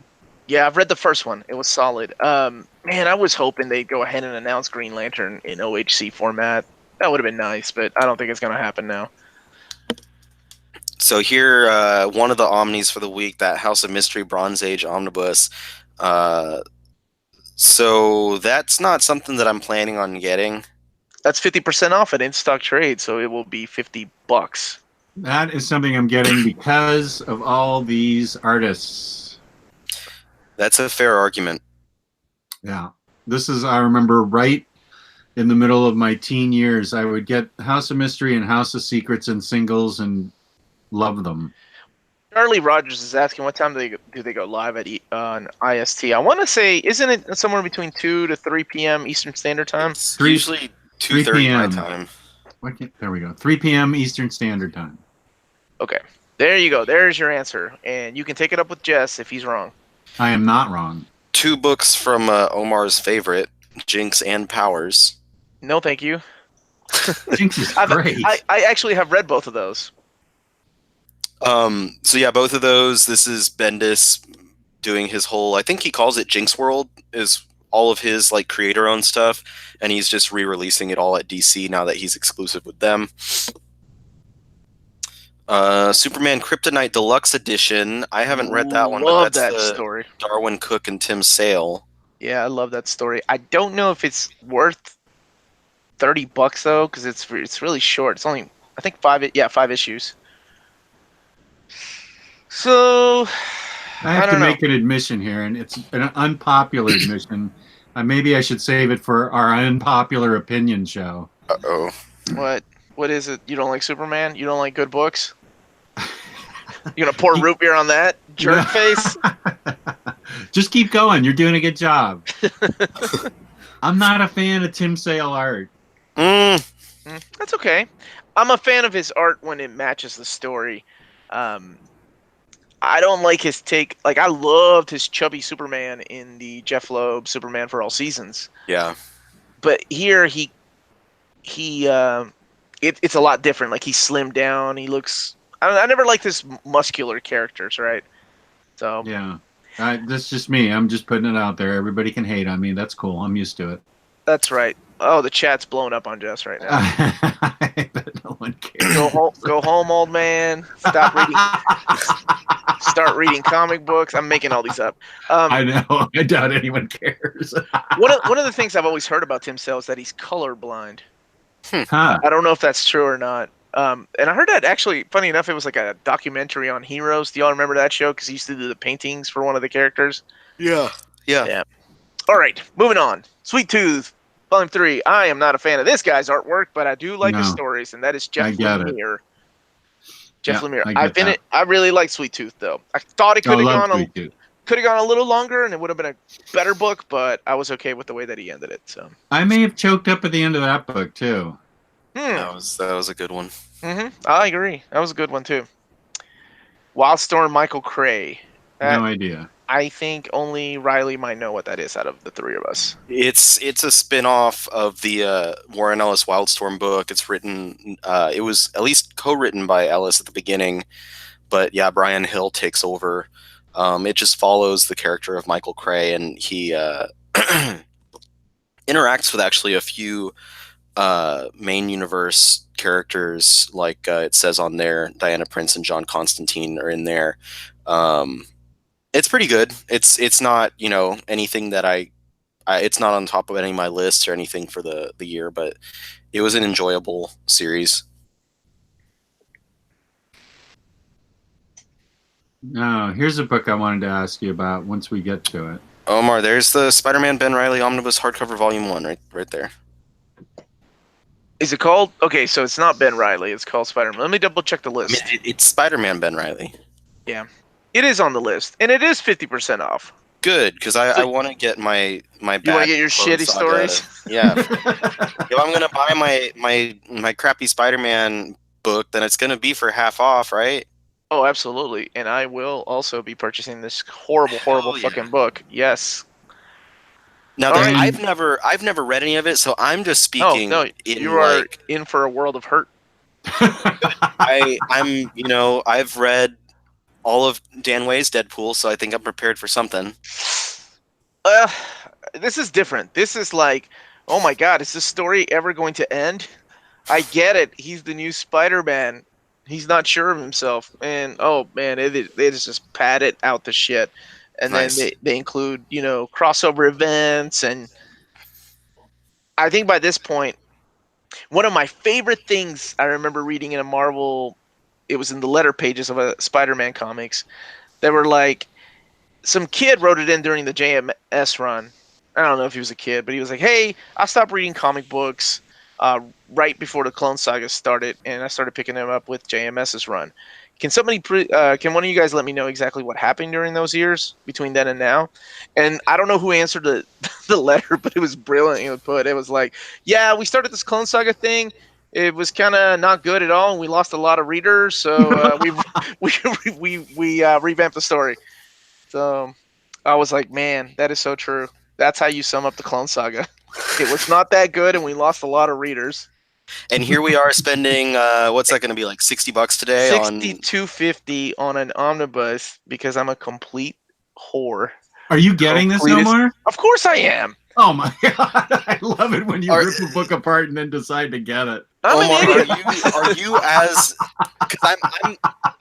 Yeah, I've read the first one. It was solid. Man, I was hoping they'd go ahead and announce Green Lantern in OHC format. That would have been nice, but I don't think it's going to happen now. So here, one of the Omnis for the week, that House of Mystery Bronze Age Omnibus. So that's not something that I'm planning on getting. That's 50% off at in-stock trade, so it will be $50. That is something I'm getting because of all these artists. That's a fair argument. Yeah. This is, I remember right in the middle of my teen years, I would get House of Mystery and House of Secrets and singles and love them. Charlie Rogers is asking what time do they go live at on IST. I want to say, isn't it somewhere between 2 to 3 p.m. Eastern Standard Time? It's usually 2:30 my time. There we go. 3 p.m. Eastern Standard Time. Okay. There you go. There's your answer. And you can take it up with Jess if he's wrong. I am not wrong. 2 books from Omar's favorite, Jinx and Powers. No, thank you. Jinx is great. I actually have read both of those. So yeah, both of those. This is Bendis doing his whole, I think he calls it Jinx World, is all of his like creator-owned stuff, and he's just re-releasing it all at DC now that he's exclusive with them. Superman Kryptonite Deluxe Edition. I haven't read that one, but Love that's that the story. Darwin Cook and Tim Sale. Yeah, I love that story. I don't know if it's worth $30 though, because it's really short. It's only, I think, 5 issues. So I have don't to know. make an admission here, and it's an unpopular admission. Maybe I should save it for our unpopular opinion show. Uh-oh. What is it? You don't like Superman? You don't like good books? You gonna pour root beer on that, jerk face? Just keep going. You're doing a good job. I'm not a fan of Tim Sale art. That's okay. I'm a fan of his art when it matches the story. I don't like his take. Like, I loved his chubby Superman in the Jeff Loeb Superman for All Seasons. Yeah. But here it's a lot different. Like, he's slimmed down. He looks. I never liked his muscular characters, right? So yeah, that's just me. I'm just putting it out there. Everybody can hate on me. That's cool. I'm used to it. that's right. Oh, the chat's blowing up on Jess right now. I bet no one cares. Go home, old man. Stop reading. Start reading comic books. I'm making all these up. I know. I doubt anyone cares. One of the things I've always heard about Tim Sale is that he's colorblind. Huh. I don't know if that's true or not. And I heard that actually, funny enough, it was like a documentary on Heroes. Do y'all remember that show? Because he used to do the paintings for one of the characters. Yeah. All right, moving on. Sweet Tooth, Volume 3. I am not a fan of this guy's artwork, but I do like his stories, and that is Jeff Lemire. Jeff Lemire. I really like Sweet Tooth, though. I thought it could have gone a little longer, and it would have been a better book, but I was okay with the way that he ended it. So I may have choked up at the end of that book too. That was a good one. I agree. That was a good one too. Wildstorm, Michael Cray. No idea. I think only Ryley might know what that is out of the three of us. It's a spin-off of the Warren Ellis Wildstorm book. It's written. It was at least co-written by Ellis at the beginning, but yeah, Brian Hill takes over. It just follows the character of Michael Cray, and he interacts with actually a few main universe characters, like it says on there. Diana Prince and John Constantine are in there. It's pretty good. It's not, anything that it's not on top of any of my lists or anything for the year, but it was an enjoyable series. No, here's a book I wanted to ask you about once we get to it. Omar, there's the Spider-Man Ben Reilly Omnibus hardcover volume 1 right there. Is it called? Okay, so it's not Ben Reilly. It's called Spider-Man. Let me double check the list. I mean, it's Spider-Man Ben Reilly. Yeah. It is on the list, and it is 50% off. Good, because I want to get my You want to get your shitty stories? Yeah. If I'm gonna buy my crappy Spider-Man book, then it's gonna be for half off, right? Oh, absolutely. And I will also be purchasing this horrible fucking book. Yes. Now, I've never read any of it, so I'm just speaking. Oh no, you are in for a world of hurt. I've read all of Dan Way's Deadpool, so I think I'm prepared for something. This is different. This is like, oh my god, is this story ever going to end? I get it. He's the new Spider-Man. He's not sure of himself, and oh man, they just padded out the shit, and nice. Then they include crossover events, and I think by this point, one of my favorite things I remember reading in a Marvel. It was in the letter pages of a Spider-Man comics. They were like, some kid wrote it in during the JMS run. I don't know if he was a kid, but he was like, hey, I stopped reading comic books right before the Clone Saga started, and I started picking them up with JMS's run. Can can one of you guys let me know exactly what happened during those years between then and now? And I don't know who answered the letter, but it was brilliant. It was like, yeah, we started this Clone Saga thing. It was kind of not good at all, and we lost a lot of readers, so we revamped the story. So I was like, man, that is so true. That's how you sum up the Clone Saga. It was not that good, and we lost a lot of readers. And here we are spending what's that going to be, like $60 today? $62.50 on an omnibus because I'm a complete whore. Are you getting this, Completist. Omar? Of course I am. Oh my god, I love it when you Are- rip a book apart and then decide to get it. I'm Omar, an idiot. are you as? Because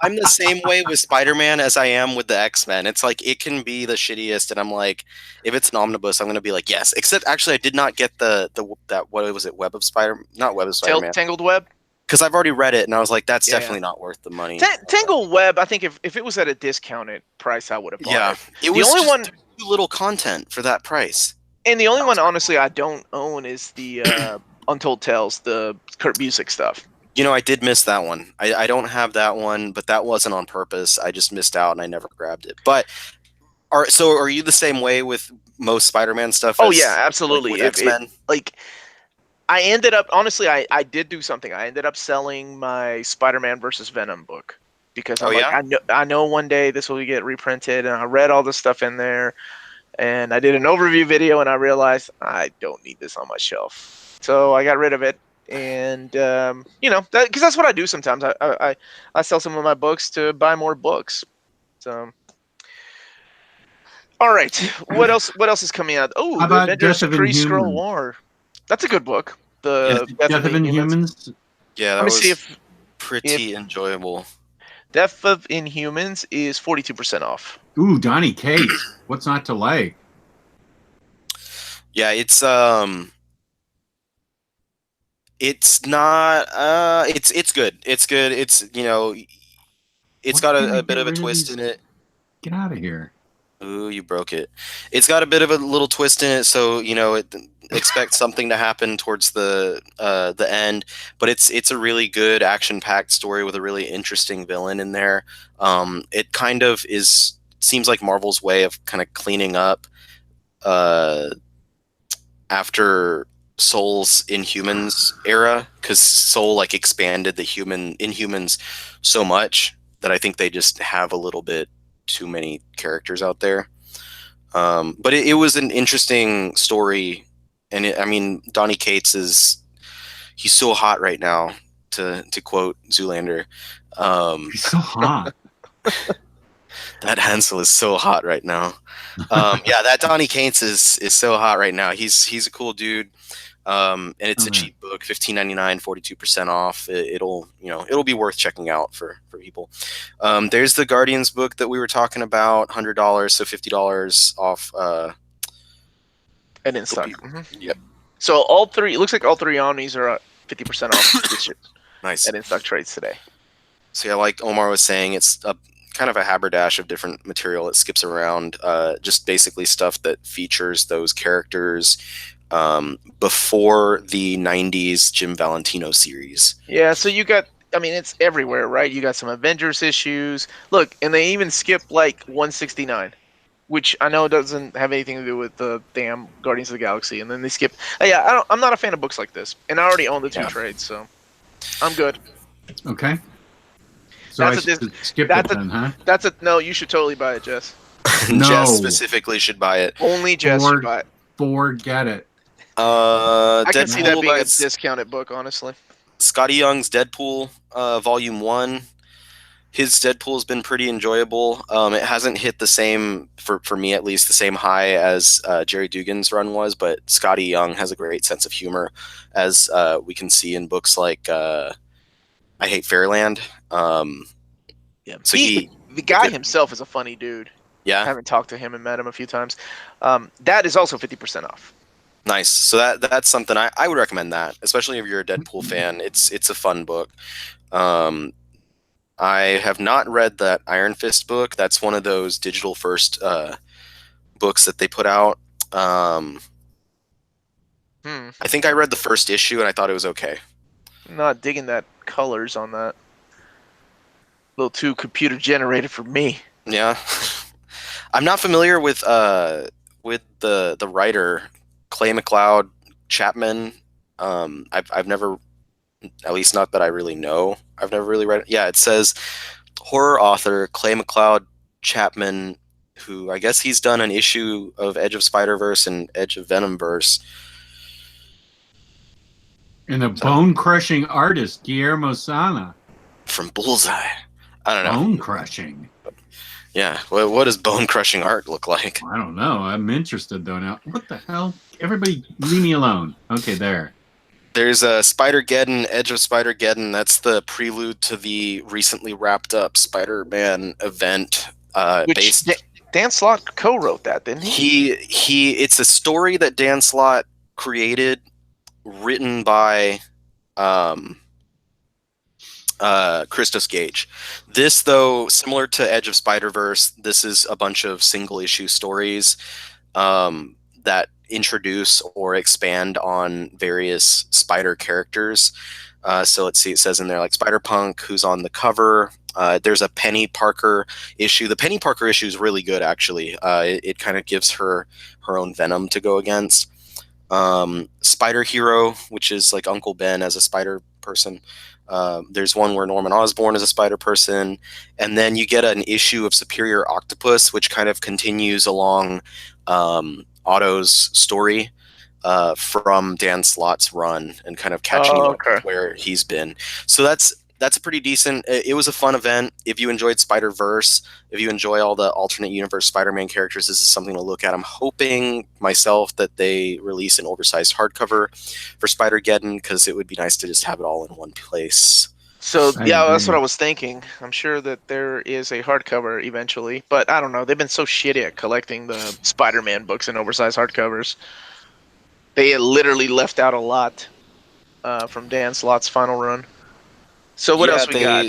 I'm the same way with Spider-Man as I am with the X-Men. It's like it can be the shittiest, and I'm like, if it's an omnibus, I'm gonna be like, yes. Except actually, I did not get that what was it, Web of Spider, not Web of Spider-Man, Tangled Web. because I've already read it, and I was like, that's Yeah. definitely not worth the money. Tangled Web. I think if it was at a discounted price, I would have bought Yeah, it. it was only just one- too little content for that price. And the only one, honestly, I don't own is the Untold Tales, the Kurt Busiek stuff. You know, I did miss that one. I don't have that one, but that wasn't on purpose. I just missed out and I never grabbed it. But are you the same way with most Spider-Man stuff? Oh as, yeah, absolutely. Like with X-Men? I ended up, honestly, I did do something. I ended up selling my Spider-Man versus Venom book because I know one day this will get reprinted, and I read all the stuff in there, and I did an overview video, and I realized I don't need this on my shelf, so I got rid of it. And because that's what I do sometimes. I sell some of my books to buy more books. So, all right, what else is coming out? Oh, How the about Avengers Death of Pre-Scroll Inhumans? War. That's a good book. The Death of Inhumans. Yeah, that Let me was see if pretty enjoyable. Death of Inhumans is 42% off. Ooh, Donnie Cates. What's not to like? Yeah, it's not it's good. It's good. It's it's got a bit of a twist in it. Get out of here. Ooh, you broke it. It's got a bit of a little twist in it, so expect something to happen towards the end. But it's a really good action-packed story with a really interesting villain in there. It kind of seems like Marvel's way of kind of cleaning up after Soul's Inhumans era, because Soul expanded the Inhumans so much that I think they just have a little bit too many characters out there. But it was an interesting story, and Donnie Cates he's so hot right now, to quote Zoolander. He's so hot. That Hansel is so hot right now. Yeah, that Donnie Cates is so hot right now. He's a cool dude. And it's a cheap book, $15.99, 42% off. It'll be worth checking out for people. There's the Guardians book that we were talking about, $100, so $50 off. And in stock. Yep. So all three, it looks like all three Omnis are at 50% off. Nice. At in stock trades today. So yeah, like Omar was saying, it's a kind of a haberdash of different material. It skips around, just basically stuff that features those characters before the 90s Jim Valentino series. Yeah, so you got, it's everywhere, right? You got some Avengers issues. Look, and they even skip 169, which I know doesn't have anything to do with the damn Guardians of the Galaxy. And then they skip. I'm not a fan of books like this, and I already own the two trades, so I'm good. Okay. So I should skip it then, huh? No, you should totally buy it, Jess. No. Jess specifically should buy it. Only Jess should buy it. Forget it. I can Deadpool see that being a by discounted book, honestly. Scotty Young's Deadpool, Volume 1. His Deadpool has been pretty enjoyable. It hasn't hit the same, for me at least, the same high as Jerry Dugan's run was, but Scotty Young has a great sense of humor, as we can see in books like I Hate Fairyland. Yeah. So the guy himself is a funny dude. Yeah. I haven't talked to him and met him a few times. That is also 50% off. Nice. So that's something I would recommend, that, especially if you're a Deadpool fan. It's a fun book. I have not read that Iron Fist book. That's one of those digital first books that they put out. I think I read the first issue and I thought it was okay. I'm not digging that colors on that. A little too computer generated for me. Yeah. I'm not familiar with the writer Clay McLeod Chapman. I've never, at least not that I really know. I've never really read it. Yeah, it says horror author Clay McLeod Chapman, who I guess he's done an issue of Edge of Spider-Verse and Edge of Venomverse. And the bone-crushing artist Guillermo Sana. From Bullseye. I don't know. Bone-crushing. Yeah. What does bone crushing art look like? I don't know. I'm interested though now. What the hell? Everybody, leave me alone. Okay, there. There's a Spider-Geddon, Edge of Spider-Geddon. That's the prelude to the recently wrapped up Spider-Man event. Which Dan Slott co-wrote that, didn't he? It's a story that Dan Slott created, written by Christos Gage. This, though, similar to Edge of Spider-Verse, this is a bunch of single issue stories that introduce or expand on various Spider characters. So let's see, it says in there like Spider-Punk, who's on the cover. There's a Penny Parker issue. The Penny Parker issue is really good, actually. It kind of gives her own Venom to go against. Spider Hero, which is like Uncle Ben as a spider person. There's one where Norman Osborn is a spider person. And then you get an issue of Superior Octopus, which kind of continues along Otto's story from Dan Slott's run and kind of catching up where he's been. So that's a pretty decent. It was a fun event. If you enjoyed Spider-Verse, if you enjoy all the alternate universe Spider-Man characters, this is something to look at. I'm hoping myself that they release an oversized hardcover for Spider-Geddon, because it would be nice to just have it all in one place. So yeah, that's what I was thinking. I'm sure that there is a hardcover eventually, but I don't know. They've been so shitty at collecting the Spider-Man books in oversized hardcovers. They literally left out a lot from Dan Slott's final run. So what else we got?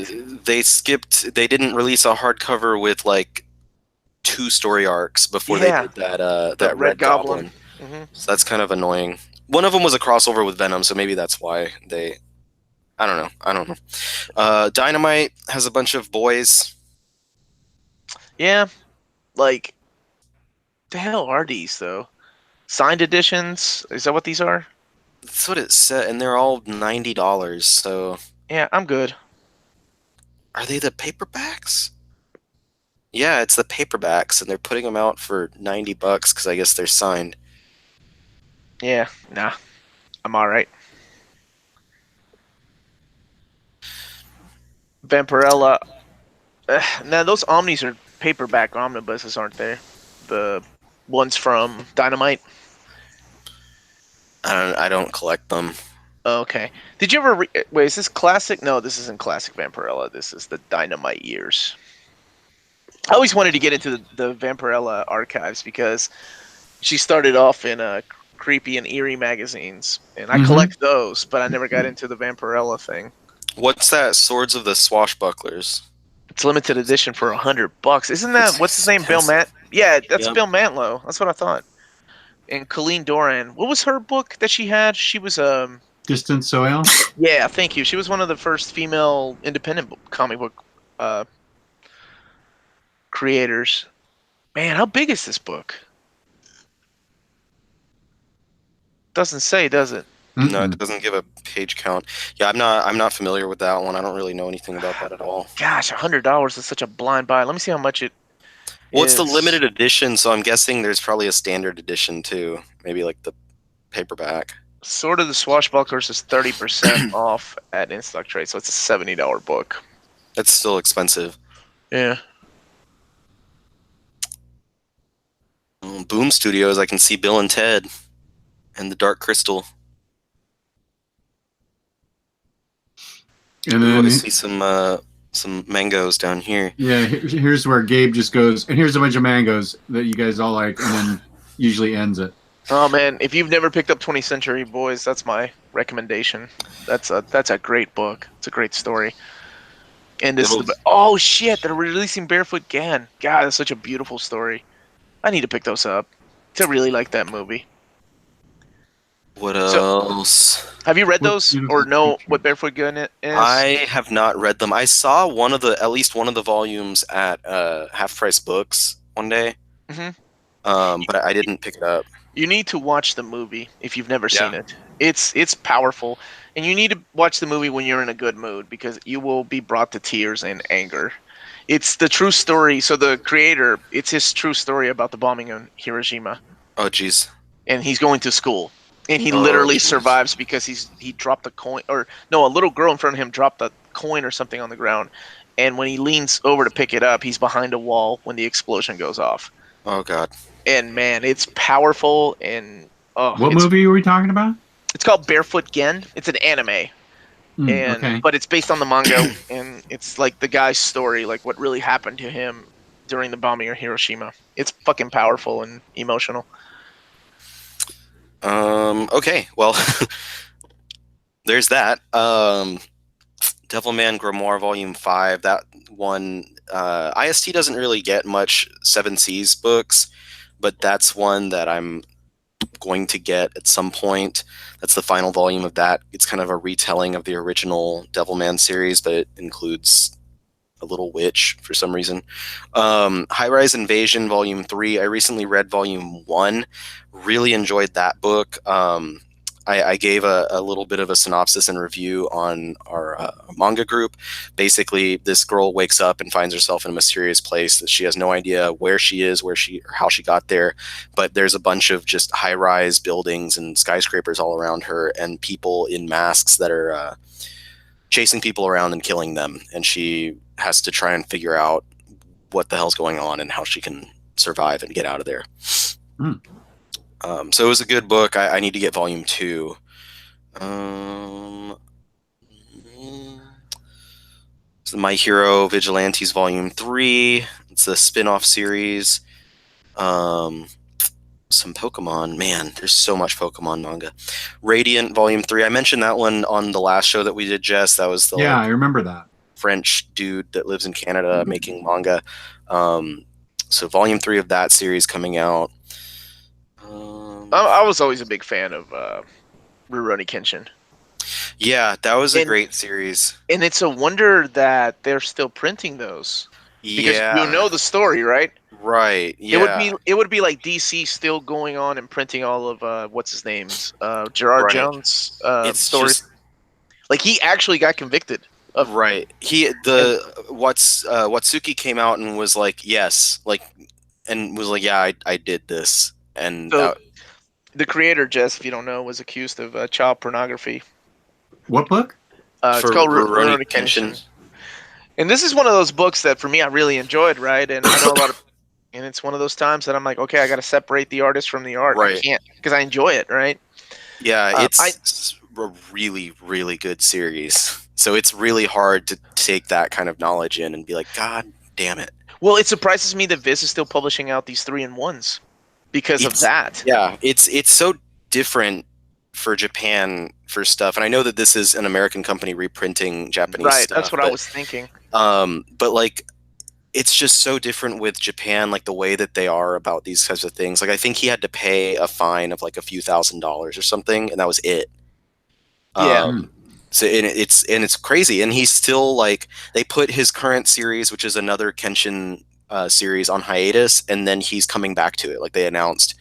They skipped. They didn't release a hardcover with like 2 story arcs before they did that Red Goblin. Mm-hmm. So that's kind of annoying. One of them was a crossover with Venom, so maybe that's why they. I don't know. Dynamite has a bunch of boys. Yeah, like the hell are these though? Signed editions? Is that what these are? That's what it said, and they're all $90. So yeah, I'm good. Are they the paperbacks? Yeah, it's the paperbacks, and they're putting them out for $90 because I guess they're signed. Yeah, nah, I'm all right. Vampirella. Now those Omnis are paperback omnibuses, aren't they? The ones from Dynamite. I don't collect them. Okay. Did you ever wait? Is this classic? No, this isn't classic Vampirella. This is the Dynamite years. I always wanted to get into the Vampirella archives because she started off in creepy and eerie magazines, and I collect those, but I never got into the Vampirella thing. What's that? Swords of the Swashbucklers. It's limited edition for $100. Isn't that what's his name? Bill Mant? Yeah, that's Bill Mantlo. That's what I thought. And Colleen Doran. What was her book that she had? She was Distant Soil. Yeah, thank you. She was one of the first female independent comic book creators. Man, how big is this book? Doesn't say, does it? No, it doesn't give a page count. Yeah, I'm not familiar with that one. I don't really know anything about that at all. Gosh, $100 is such a blind buy. Let me see how much it Well, it's the limited edition, so I'm guessing there's probably a standard edition too. Maybe like the paperback. Sword of the Swashbucklers is 30% off at in-stock trade, so it's a $70 book. That's still expensive. Yeah. Boom Studios, I can see Bill and Ted and the Dark Crystal. And then I see some mangoes down here. Yeah, here's where Gabe just goes, and here's a bunch of mangoes that you guys all like, and then usually ends it. Oh man, if you've never picked up 20th Century Boys, that's my recommendation. That's a great book. It's a great story. And this oh shit, they're releasing Barefoot Gan. God, that's such a beautiful story. I need to pick those up. I really like that movie. What else? Have you read those or know what Barefoot Gun is? I have not read them. I saw at least one of the volumes at Half Price Books one day, but I didn't pick it up. You need to watch the movie if you've never seen it. It's powerful, and you need to watch the movie when you're in a good mood because you will be brought to tears and anger. It's the true story. So the creator, it's his true story about the bombing in Hiroshima. Oh, jeez. And he's going to school. And he literally survives because he dropped a coin, or no, a little girl in front of him dropped a coin or something on the ground, and when he leans over to pick it up, he's behind a wall when the explosion goes off. Oh God. And man, it's powerful and What movie were we talking about? It's called Barefoot Gen. It's an anime. But it's based on the manga, and it's like the guy's story, like what really happened to him during the bombing of Hiroshima. It's fucking powerful and emotional. Okay, well, there's that. Devilman Grimoire Volume 5, that one, IST doesn't really get much 7 Seas books, but that's one that I'm going to get at some point. That's the final volume of that. It's kind of a retelling of the original Devilman series, but it includes a little witch for some reason. High Rise Invasion Volume 3. I recently read Volume 1. Really enjoyed that book. I gave a little bit of a synopsis and review on our manga group. Basically, this girl wakes up and finds herself in a mysterious place that she has no idea where she is, or how she got there. But there's a bunch of just high-rise buildings and skyscrapers all around her, and people in masks that are chasing people around and killing them. And she has to try and figure out what the hell's going on and how she can survive and get out of there. So it was a good book. I need to get Volume 2. It's My Hero Vigilantes Volume 3. It's a spin-off series. Some Pokemon. Man, there's so much Pokemon manga. Radiant Volume 3. I mentioned that one on the last show that we did, Jess. That was the I remember that. French dude that lives in Canada making manga. So Volume 3 of that series coming out. I was always a big fan of Rurouni Kenshin. Yeah, that was a great series. And it's a wonder that they're still printing those. Because you know the story, right? Right. Yeah. It would be like DC still going on and printing all of what's his name's Gerard Jones stories. Like he actually got convicted of Watsuki came out and was like, yes, like, and was like, yeah, I did this. And so the creator, Jess, if you don't know, was accused of child pornography. What book? It's called Rurouni Kenshin. And this is one of those books that, for me, I really enjoyed, right? And I know a lot of, and it's one of those times that I'm like, okay, I got to separate the artist from the art. Right. I can't, because I enjoy it, right? Yeah, it's a really, really good series. So it's really hard to take that kind of knowledge in and be like, God damn it. Well, it surprises me that Viz is still publishing out these 3-in-1s because of that. Yeah, it's so different for Japan for stuff. And I know that this is an American company reprinting Japanese stuff. Right, that's what I was thinking. But like, it's just so different with Japan, like the way that they are about these kinds of things. Like I think he had to pay a fine of like a few $1,000s or something, and that was it. Yeah. So it's crazy, and he's still like, they put his current series, which is another Kenshin series, on hiatus, and then he's coming back to it. Like they announced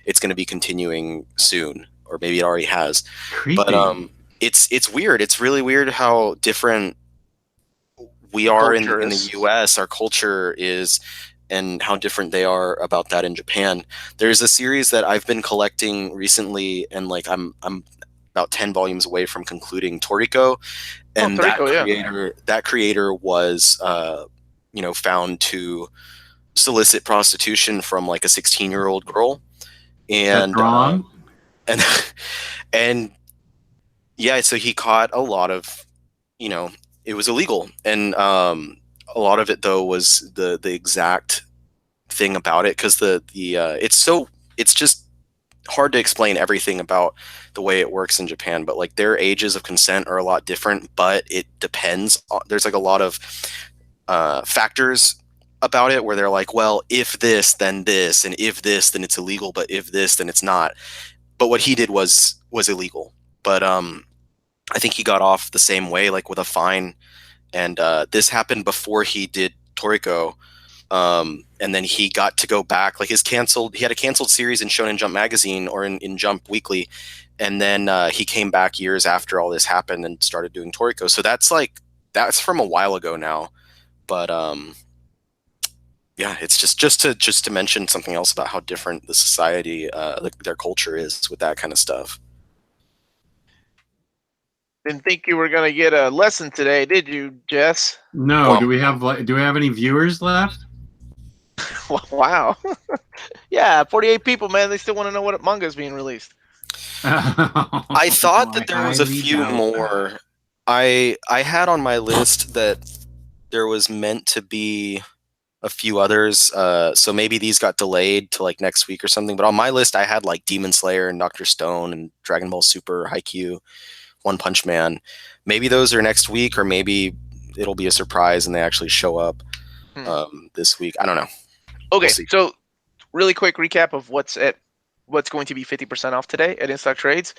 it's going to be continuing soon, or maybe it already has. Creepy. But it's weird. It's really weird how different we are in the US. Our culture is, and how different they are about that in Japan. There's a series that I've been collecting recently, and like I'm about 10 volumes away from concluding, Toriko, and that creator was found to solicit prostitution from like a 16-year-old girl, and and yeah, so he caught a lot of, it was illegal, and a lot of it though was the exact thing about it, because it's just hard to explain everything about the way it works in Japan, but like their ages of consent are a lot different, but it depends. There's like a lot of factors about it where they're like, well, if this, then this, and if this, then it's illegal, but if this, then it's not. But what he did was illegal. But I think he got off the same way, like with a fine. And this happened before he did Toriko. And then he got to go back, like he had a canceled series in Shonen Jump magazine, or in Jump Weekly. And then he came back years after all this happened and started doing Toriko. So that's from a while ago now. But yeah, it's just to mention something else about how different the society, their culture is with that kind of stuff. Didn't think you were gonna get a lesson today, did you, Jess? No. Well- Do we have any viewers left? Wow. Yeah, 48 people, man. They still want to know what manga is being released. I thought that there was a highly few doubt more. I had on my list that there was meant to be a few others. So maybe these got delayed to like next week or something. But on my list, I had like Demon Slayer and Doctor Stone and Dragon Ball Super, Haikyuu, One Punch Man. Maybe those are next week, or maybe it'll be a surprise and they actually show up this week. I don't know. Okay, We'll see. so really quick recap of what's going to be 50% off today at In-Stock Trades.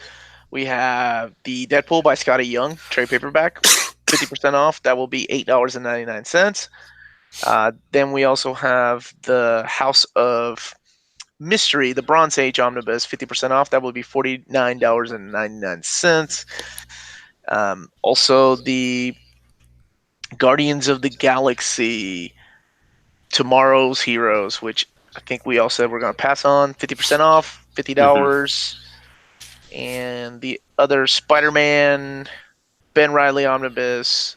We have the Deadpool by Scotty Young trade paperback, 50% off. That will be $8.99. Then we also have the House of Mystery, the Bronze Age Omnibus, 50% off. That will be $49.99. Also, the Guardians of the Galaxy, Tomorrow's Heroes, which I think we all said we're going to pass on, 50% off, $50. And the other Spider-Man, Ben Riley Omnibus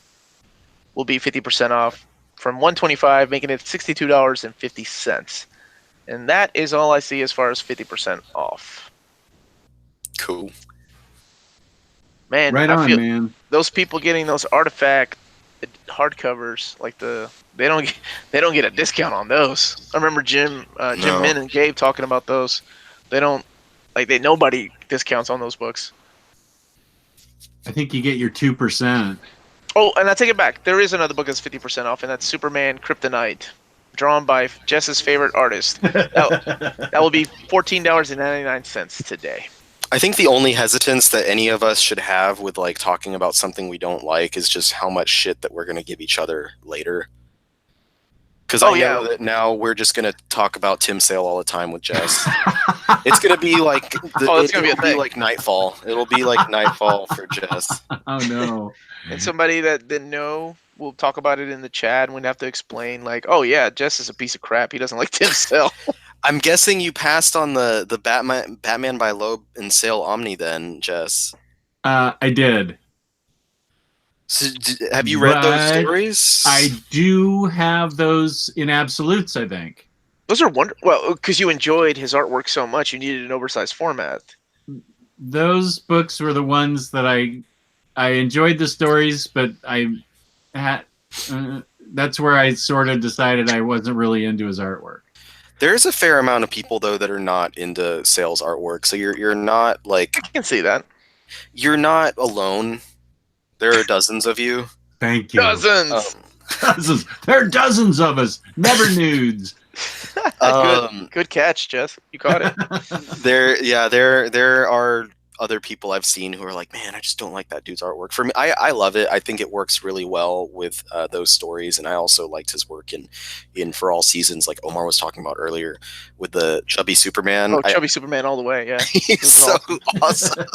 will be 50% off from $125, making it $62.50. And that is all I see as far as 50% off. Cool. Man, Right I on, feel man. those people getting those artifact hardcovers, like they don't get a discount on those. I remember Jim No. Min and Gabe talking about those. They don't nobody discounts on those books. I think you get your 2%. Oh, and I take it back. There is another book that's 50% off, and that's Superman Kryptonite, drawn by Jess's favorite artist. That will be $14.99 today. I think the only hesitance that any of us should have with like talking about something we don't like is just how much shit that we're going to give each other later. Because I know that now we're just going to talk about Tim Sale all the time with Jess. It's going to be like it's gonna be a thing. like Nightfall. It'll be like Nightfall for Jess. Oh no. And somebody that didn't know will talk about it in the chat, and we'd have to explain, like, oh yeah, Jess is a piece of crap. He doesn't like Tim Sale. I'm guessing you passed on the Batman by Loeb and Sale Omni then, Jess. I did. So, have you read those But stories? I do have those in absolutes, I think. Those are wonderful. Well, because you enjoyed his artwork so much, you needed an oversized format. Those books were the ones that I enjoyed the stories, but I had that's where I sort of decided I wasn't really into his artwork. There's a fair amount of people though that are not into Sale's artwork, so you're not like I can see that. you're not alone. There are dozens of you. Thank you. Dozens. Dozens. There are dozens of us. Never nudes. Good catch, Jess. You caught it. There are other people I've seen who are like, man, I just don't like that dude's artwork. For me, I love it. I think it works really well with those stories, and I also liked his work in For All Seasons, like Omar was talking about earlier, with the chubby Superman. Oh, chubby Superman all the way, yeah. He's so awesome.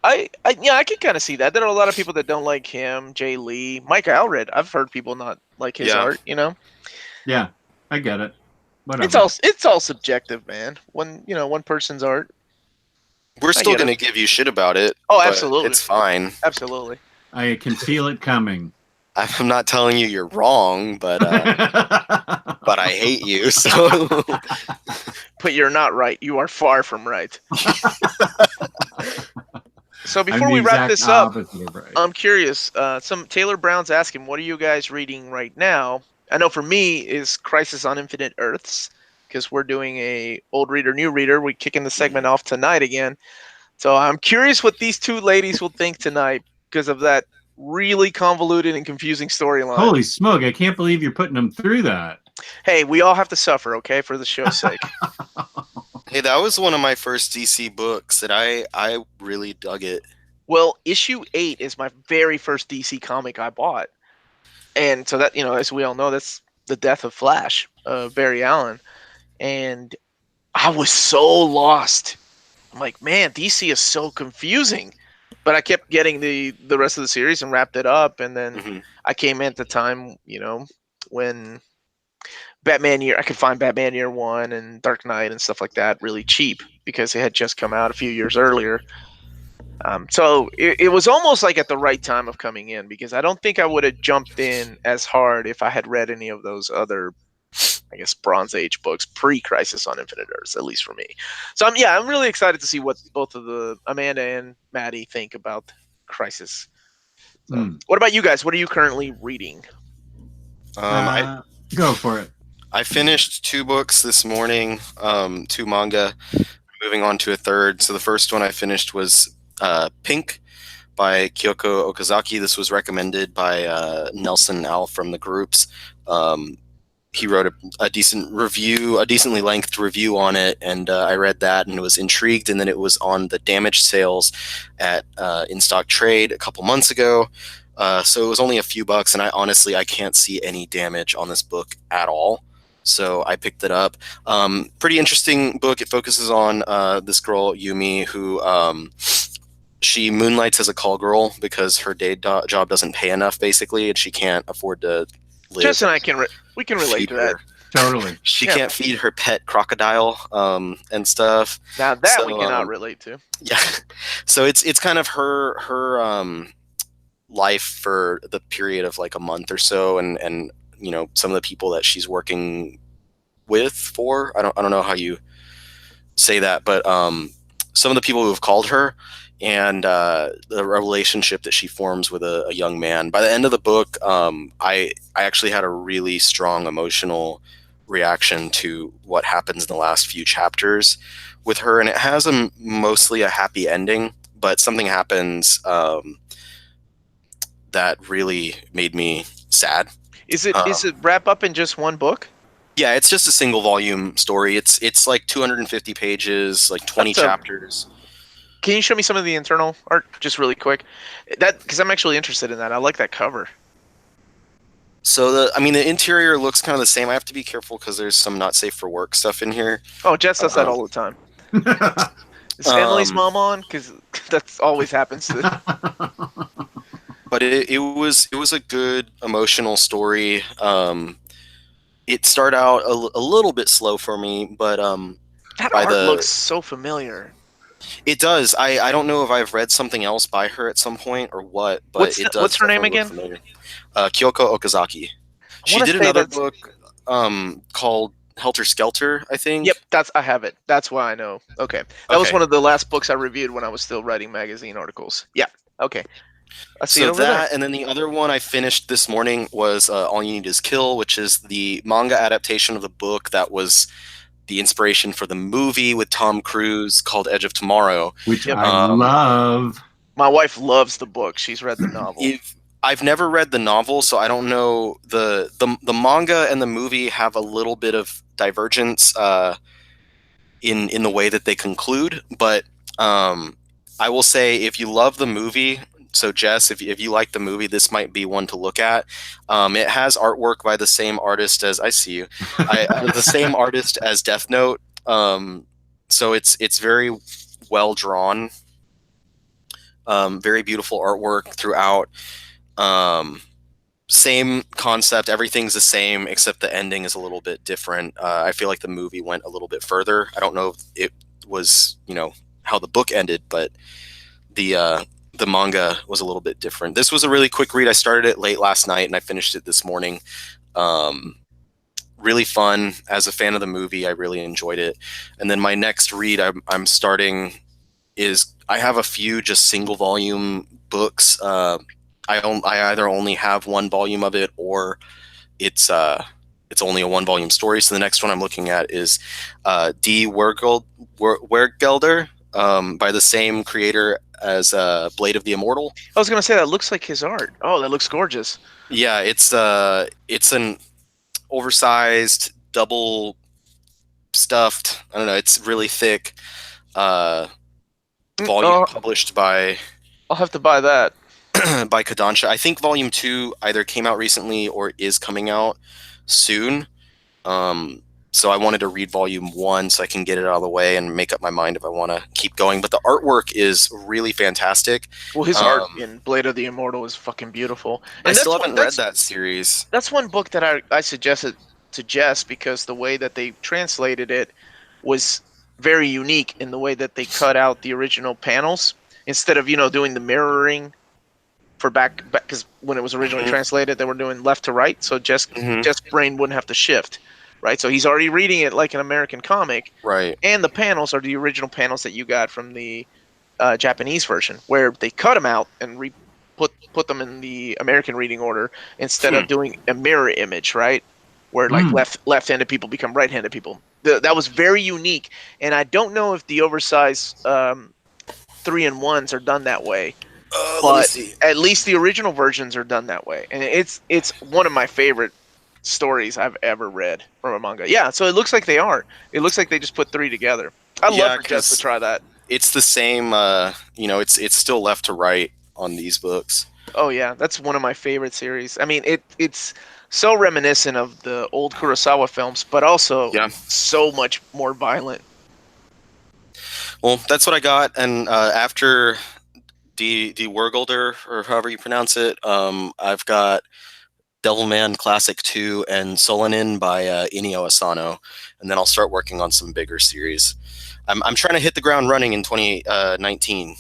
I can kind of see that. There are a lot of people that don't like him. Jay Lee, Mike Allred. I've heard people not like his art. You know. Yeah, I get it. Whatever. It's all subjective, man. One person's art. We're still going to give you shit about it. Oh, but absolutely. It's fine. Absolutely. I can feel it coming. I'm not telling you you're wrong, but but I hate you. So, but you're not right. You are far from right. So before we wrap this up, right. I'm curious. Some Taylor Brown's asking, what are you guys reading right now? I know for me is Crisis on Infinite Earths, because we're doing a old reader, new reader. We're kicking the segment off tonight again. So I'm curious what these two ladies will think tonight because of that really convoluted and confusing storyline. Holy smoke, I can't believe you're putting them through that. Hey, we all have to suffer, okay, for the show's sake. hey, that was one of my first DC books, and I really dug it. Well, issue 8 is my very first DC comic I bought. And so that, as we all know, that's the death of Flash, Barry Allen. And I was so lost. I'm like, man, DC is so confusing. But I kept getting the rest of the series and wrapped it up. And then I came in at the time, when Batman Year, I could find Batman Year 1 and Dark Knight and stuff like that really cheap because it had just come out a few years earlier. So it was almost like at the right time of coming in, because I don't think I would have jumped in as hard if I had read any of those other, I guess, Bronze Age books pre-Crisis on Infinite Earths, at least for me. So I'm really excited to see what both of the Amanda and Maddie think about Crisis. So, What about you guys? What are you currently reading? Go for it. I finished 2 books this morning, 2 manga, moving on to a third. So the first one I finished was Pink by Kyoko Okazaki. This was recommended by Nelson Al from the groups. He wrote a decent review, a decently length review on it, and I read that and was intrigued. And then it was on the damaged sales at In Stock Trade a couple months ago. So it was only a few bucks, and I can't see any damage on this book at all. So I picked it up. Pretty interesting book. It focuses on this girl, Yumi, who she moonlights as a call girl because her day job doesn't pay enough, basically, and she can't afford to live. Jess and I we can relate to that. Totally. She can't feed her pet crocodile and stuff. Now that we cannot relate to. Yeah. So it's kind of her life for the period of like a month or so, and you know, some of the people that she's working with for, I don't know how you say that, but some of the people who have called her, and the relationship that she forms with a young man. By the end of the book, I actually had a really strong emotional reaction to what happens in the last few chapters with her, and it has mostly a happy ending, but something happens that really made me sad. Is it wrap up in just one book? Yeah, it's just a single volume story. It's like 250 pages, like 20 chapters. Can you show me some of the internal art just really quick? That, because I'm actually interested in that. I like that cover. So the interior looks kind of the same. I have to be careful because there's some not safe for work stuff in here. Oh, Jess does that all the time. Is Emily's mom on? Because that always happens to. But it was a good emotional story. It started out a little bit slow for me, but that art looks so familiar. It does. I don't know if I've read something else by her at some point or what, but it does. What's her name again? Kyoko Okazaki. She did another book called Helter Skelter, I think. Yep, I have it. That's why I know. Okay. That was one of the last books I reviewed when I was still writing magazine articles. Yeah. Okay. I see it over there. And then the other one I finished this morning was All You Need Is Kill, which is the manga adaptation of the book that was the inspiration for the movie with Tom Cruise called Edge of Tomorrow, which I love. My wife loves the book. She's read the novel. I've never read the novel, so I don't know. The manga and the movie have a little bit of divergence in the way that they conclude, but I will say if you love the movie, so Jess, if you like the movie, this might be one to look at. It has artwork by the same artist as the same artist as Death Note. So it's very well drawn, very beautiful artwork throughout. Same concept, everything's the same except the ending is a little bit different. I feel like the movie went a little bit further. I don't know if it was, how the book ended, but the manga was a little bit different. This was a really quick read. I started it late last night and I finished it this morning. Really fun. As a fan of the movie, I really enjoyed it. And then my next read I'm starting is, I have a few just single volume books. I either only have one volume of it or it's only a one volume story. So the next one I'm looking at is D. Wergelder by the same creator as Blade of the Immortal. I was going to say, that looks like his art. Oh, that looks gorgeous. Yeah, it's an oversized, double stuffed, I don't know, it's really thick volume published by... I'll have to buy that. by Kodansha. I think volume 2 either came out recently or is coming out soon. So I wanted to read volume 1 so I can get it out of the way and make up my mind if I want to keep going. But the artwork is really fantastic. Well, his art in Blade of the Immortal is fucking beautiful. And I still haven't read that series. That's one book that I suggested to Jess because the way that they translated it was very unique in the way that they cut out the original panels. instead of doing the mirroring for back because when it was originally translated, they were doing left to right, so Jeff's brain wouldn't have to shift, right? So he's already reading it like an American comic, Right. and the panels are the original panels that you got from the Japanese version, where they cut them out and put them in the American reading order instead of doing a mirror image, right? Where like left-handed people become right-handed people. That was very unique, and I don't know if the oversized 3-in-1s are done that way. But at least the original versions are done that way, and it's one of my favorite stories I've ever read from a manga. Yeah, so it looks like they are. It looks like they just put 3 together. I'd love for Jess to try that. It's the same. It's still left to right on these books. Oh yeah, that's one of my favorite series. I mean, it's so reminiscent of the old Kurosawa films, but also so much more violent. Well, that's what I got, and after the Wergolder, or however you pronounce it, I've got Devilman Classic 2 and Solanin by Inio Asano, and then I'll start working on some bigger series. I'm trying to hit the ground running in 2019.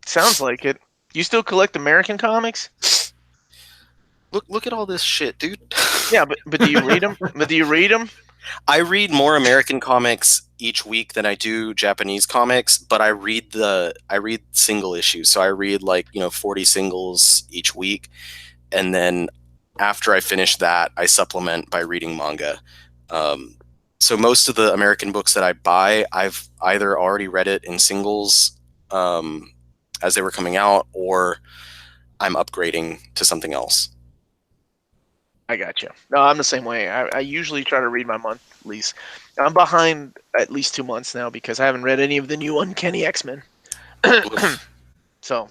Sounds like it. You still collect American comics? Look at all this shit, dude. Yeah, but do you read them? I read more American comics each week than I do Japanese comics, but I read single issues. So I read 40 singles each week, and then after I finish that, I supplement by reading manga. So most of the American books that I buy, I've either already read it in singles as they were coming out, or I'm upgrading to something else. I got you. No, I'm the same way. I usually try to read my monthlies. I'm behind at least 2 months now because I haven't read any of the new Uncanny X-Men. So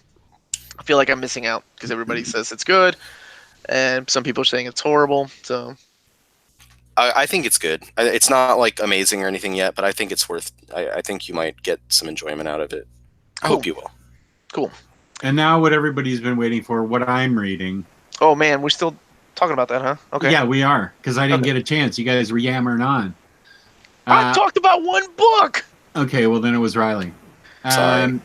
I feel like I'm missing out because everybody says it's good, and some people are saying it's horrible. So I think it's good. It's not amazing or anything yet, but I think it's worth. I think you might get some enjoyment out of it. I hope you will. Cool. And now what everybody's been waiting for, what I'm reading. Oh man, we're still talking about that, huh? Okay. Yeah, we are, because I didn't get a chance. You guys were yammering on. I talked about one book. Okay, well then it was Ryley. Sorry.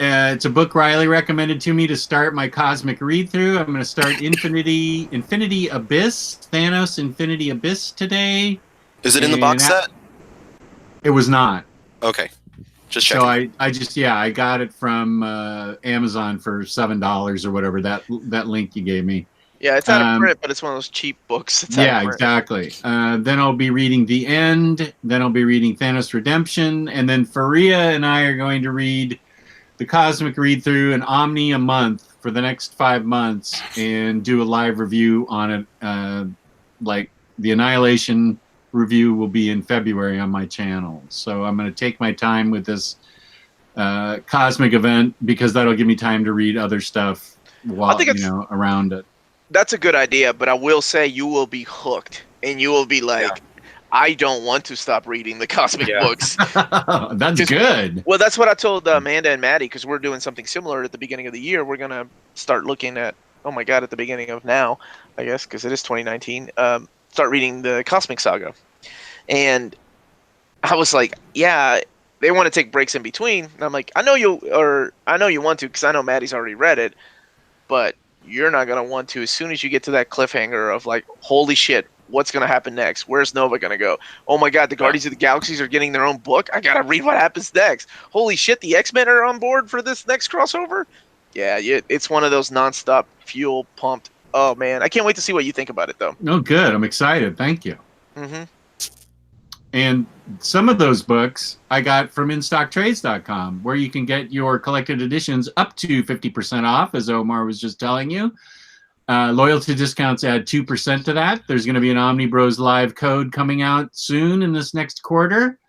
It's a book Ryley recommended to me to start my cosmic read-through. I'm going to start Infinity Abyss, Thanos Infinity Abyss today. Is it in the box set? It was not. Okay. Just checking. So I got it from Amazon for $7 or whatever, that link you gave me. Yeah, it's out of print, but it's one of those cheap books. Yeah, exactly. Then I'll be reading The End. Then I'll be reading Thanos Redemption. And then Fariha and I are going to read the Cosmic Read-Through and Omni a month for the next 5 months and do a live review on it. The Annihilation review will be in February on my channel. So I'm going to take my time with this Cosmic event because that'll give me time to read other stuff while around it. That's a good idea, but I will say you will be hooked, and you will be like, I don't want to stop reading the cosmic books. That's good. Well, that's what I told Amanda and Maddie, because we're doing something similar at the beginning of the year. We're going to start looking at, at the beginning of now, I guess, because it is 2019, start reading the Cosmic Saga. And I was like, yeah, they want to take breaks in between. And I'm like, I know you want to, because I know Maddie's already read it, but you're not going to want to as soon as you get to that cliffhanger of holy shit, what's going to happen next? Where's Nova going to go? Oh my God, the Guardians of the Galaxies are getting their own book. I got to read what happens next. Holy shit, the X-Men are on board for this next crossover? Yeah, it's one of those nonstop fuel pumped. Oh man, I can't wait to see what you think about it though. Oh, good. I'm excited. Thank you. Mm-hmm. And some of those books I got from InStockTrades.com, where you can get your collected editions up to 50% off, as Omar was just telling you. Loyalty discounts add 2% to that. There's going to be an Omnibroslive code coming out soon in this next quarter.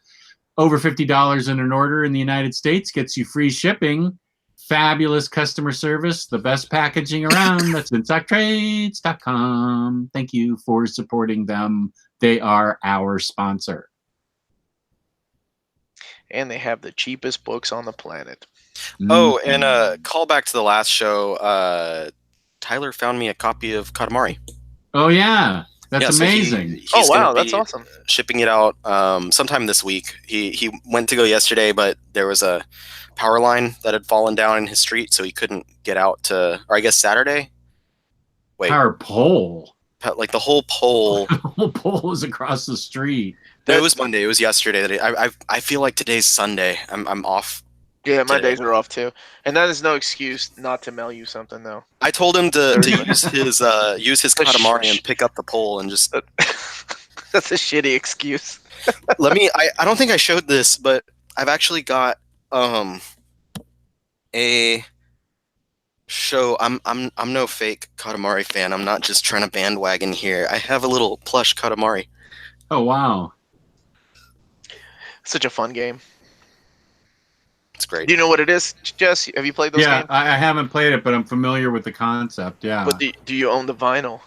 Over $50 in an order in the United States gets you free shipping. Fabulous customer service, the best packaging around. That's InStockTrades.com. Thank you for supporting them. They are our sponsor. And they have the cheapest books on the planet. Oh, and call back to the last show. Tyler found me a copy of Katamari. Oh, yeah. That's Yeah, so amazing. he's Oh gonna wow, that's be awesome. shipping it out sometime this week. He went to go yesterday, but there was a power line that had fallen down in his street, so he couldn't get out to, or I guess Saturday. Wait, Power pole. like the whole pole. The whole pole is across the street. No, it was Monday. It was yesterday. That I feel like today's Sunday. I'm off. Yeah, my today. days are off too, and that is no excuse not to mail you something though. I told him to Very use his Katamari and pick up the pole and just That's a shitty excuse. let me. I don't think I showed this, but I've actually got a show. I'm no fake Katamari fan. I'm not just trying to bandwagon here. I have a little plush Katamari. Oh wow. Such a fun game. It's great. Do you know what it is, Jess? Have you played those Yeah, games? I haven't played it, but I'm familiar with the concept. Yeah. But do you own the vinyl?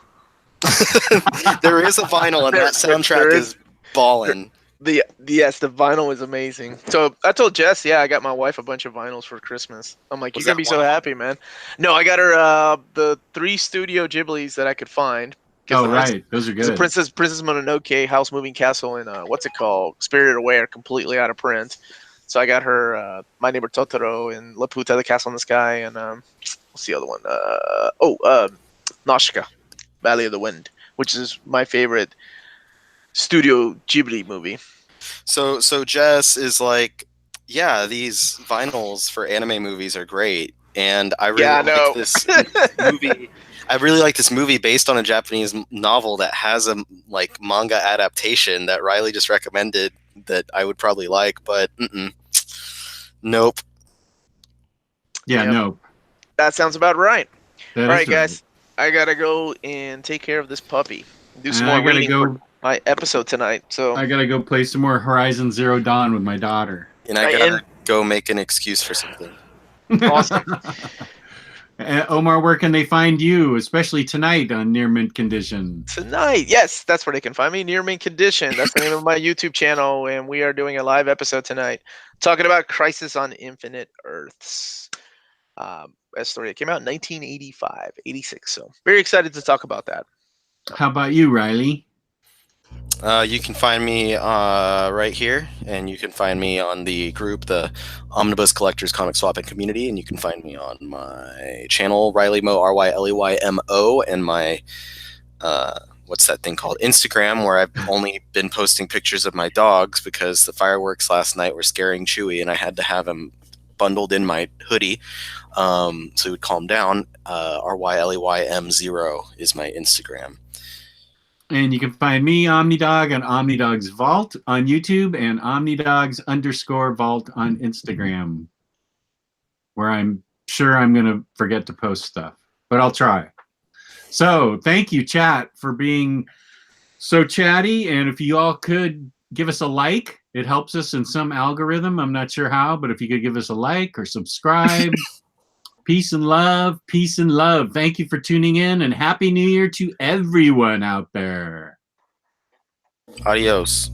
There is a vinyl, and that soundtrack is ballin'. Yes, the vinyl is amazing. So I told Jess, yeah, I got my wife a bunch of vinyls for Christmas. I'm like, Was you're gonna that be so one? happy, man. No, I got her the 3 Studio Ghiblis that I could find. 'Cause Oh right, those are the good. Princess Mononoke, House Moving Castle, and what's it called? Spirited Away are completely out of print. So I got her My Neighbor Totoro and La Puta, the Castle in the Sky, and what's the other one? Nausicaa, Valley of the Wind, which is my favorite Studio Ghibli movie. So Jess is like, yeah, these vinyls for anime movies are great, and I really like this movie. I really like this movie based on a Japanese novel that has a like manga adaptation that Ryley just recommended that I would probably like, but nope. Yeah, Yep. no. That sounds about right. That All right, is guys, I gotta go and take care of this puppy. Do some And more I gotta reading go. for my episode tonight. So I gotta go play some more Horizon Zero Dawn with my daughter. And I gotta go make an excuse for something. Awesome. Omar, where can they find you, especially tonight on Near Mint Condition? Tonight, yes, that's where they can find me. Near Mint Condition. That's the name of my YouTube channel, and we are doing a live episode tonight, talking about Crisis on Infinite Earths. A story that came out in 1985, 86. So very excited to talk about that. How about you, Ryley? You can find me right here, and you can find me on the group, the Omnibus Collectors Comic Swapping Community, and you can find me on my channel, Ryleymo, RYLEYMO, and my what's that thing called? Instagram, where I've only been posting pictures of my dogs because the fireworks last night were scaring Chewy, and I had to have him bundled in my hoodie so he would calm down. RYLEYM0 is my Instagram. And you can find me, Omnidog, on Omnidog's Vault on YouTube and Omnidogs_Vault on Instagram, where I'm sure I'm going to forget to post stuff, but I'll try. So thank you, chat, for being so chatty. And if you all could give us a like, it helps us in some algorithm. I'm not sure how, but if you could give us a like or subscribe. Peace and love. Peace and love. Thank you for tuning in, and Happy New Year to everyone out there. Adios.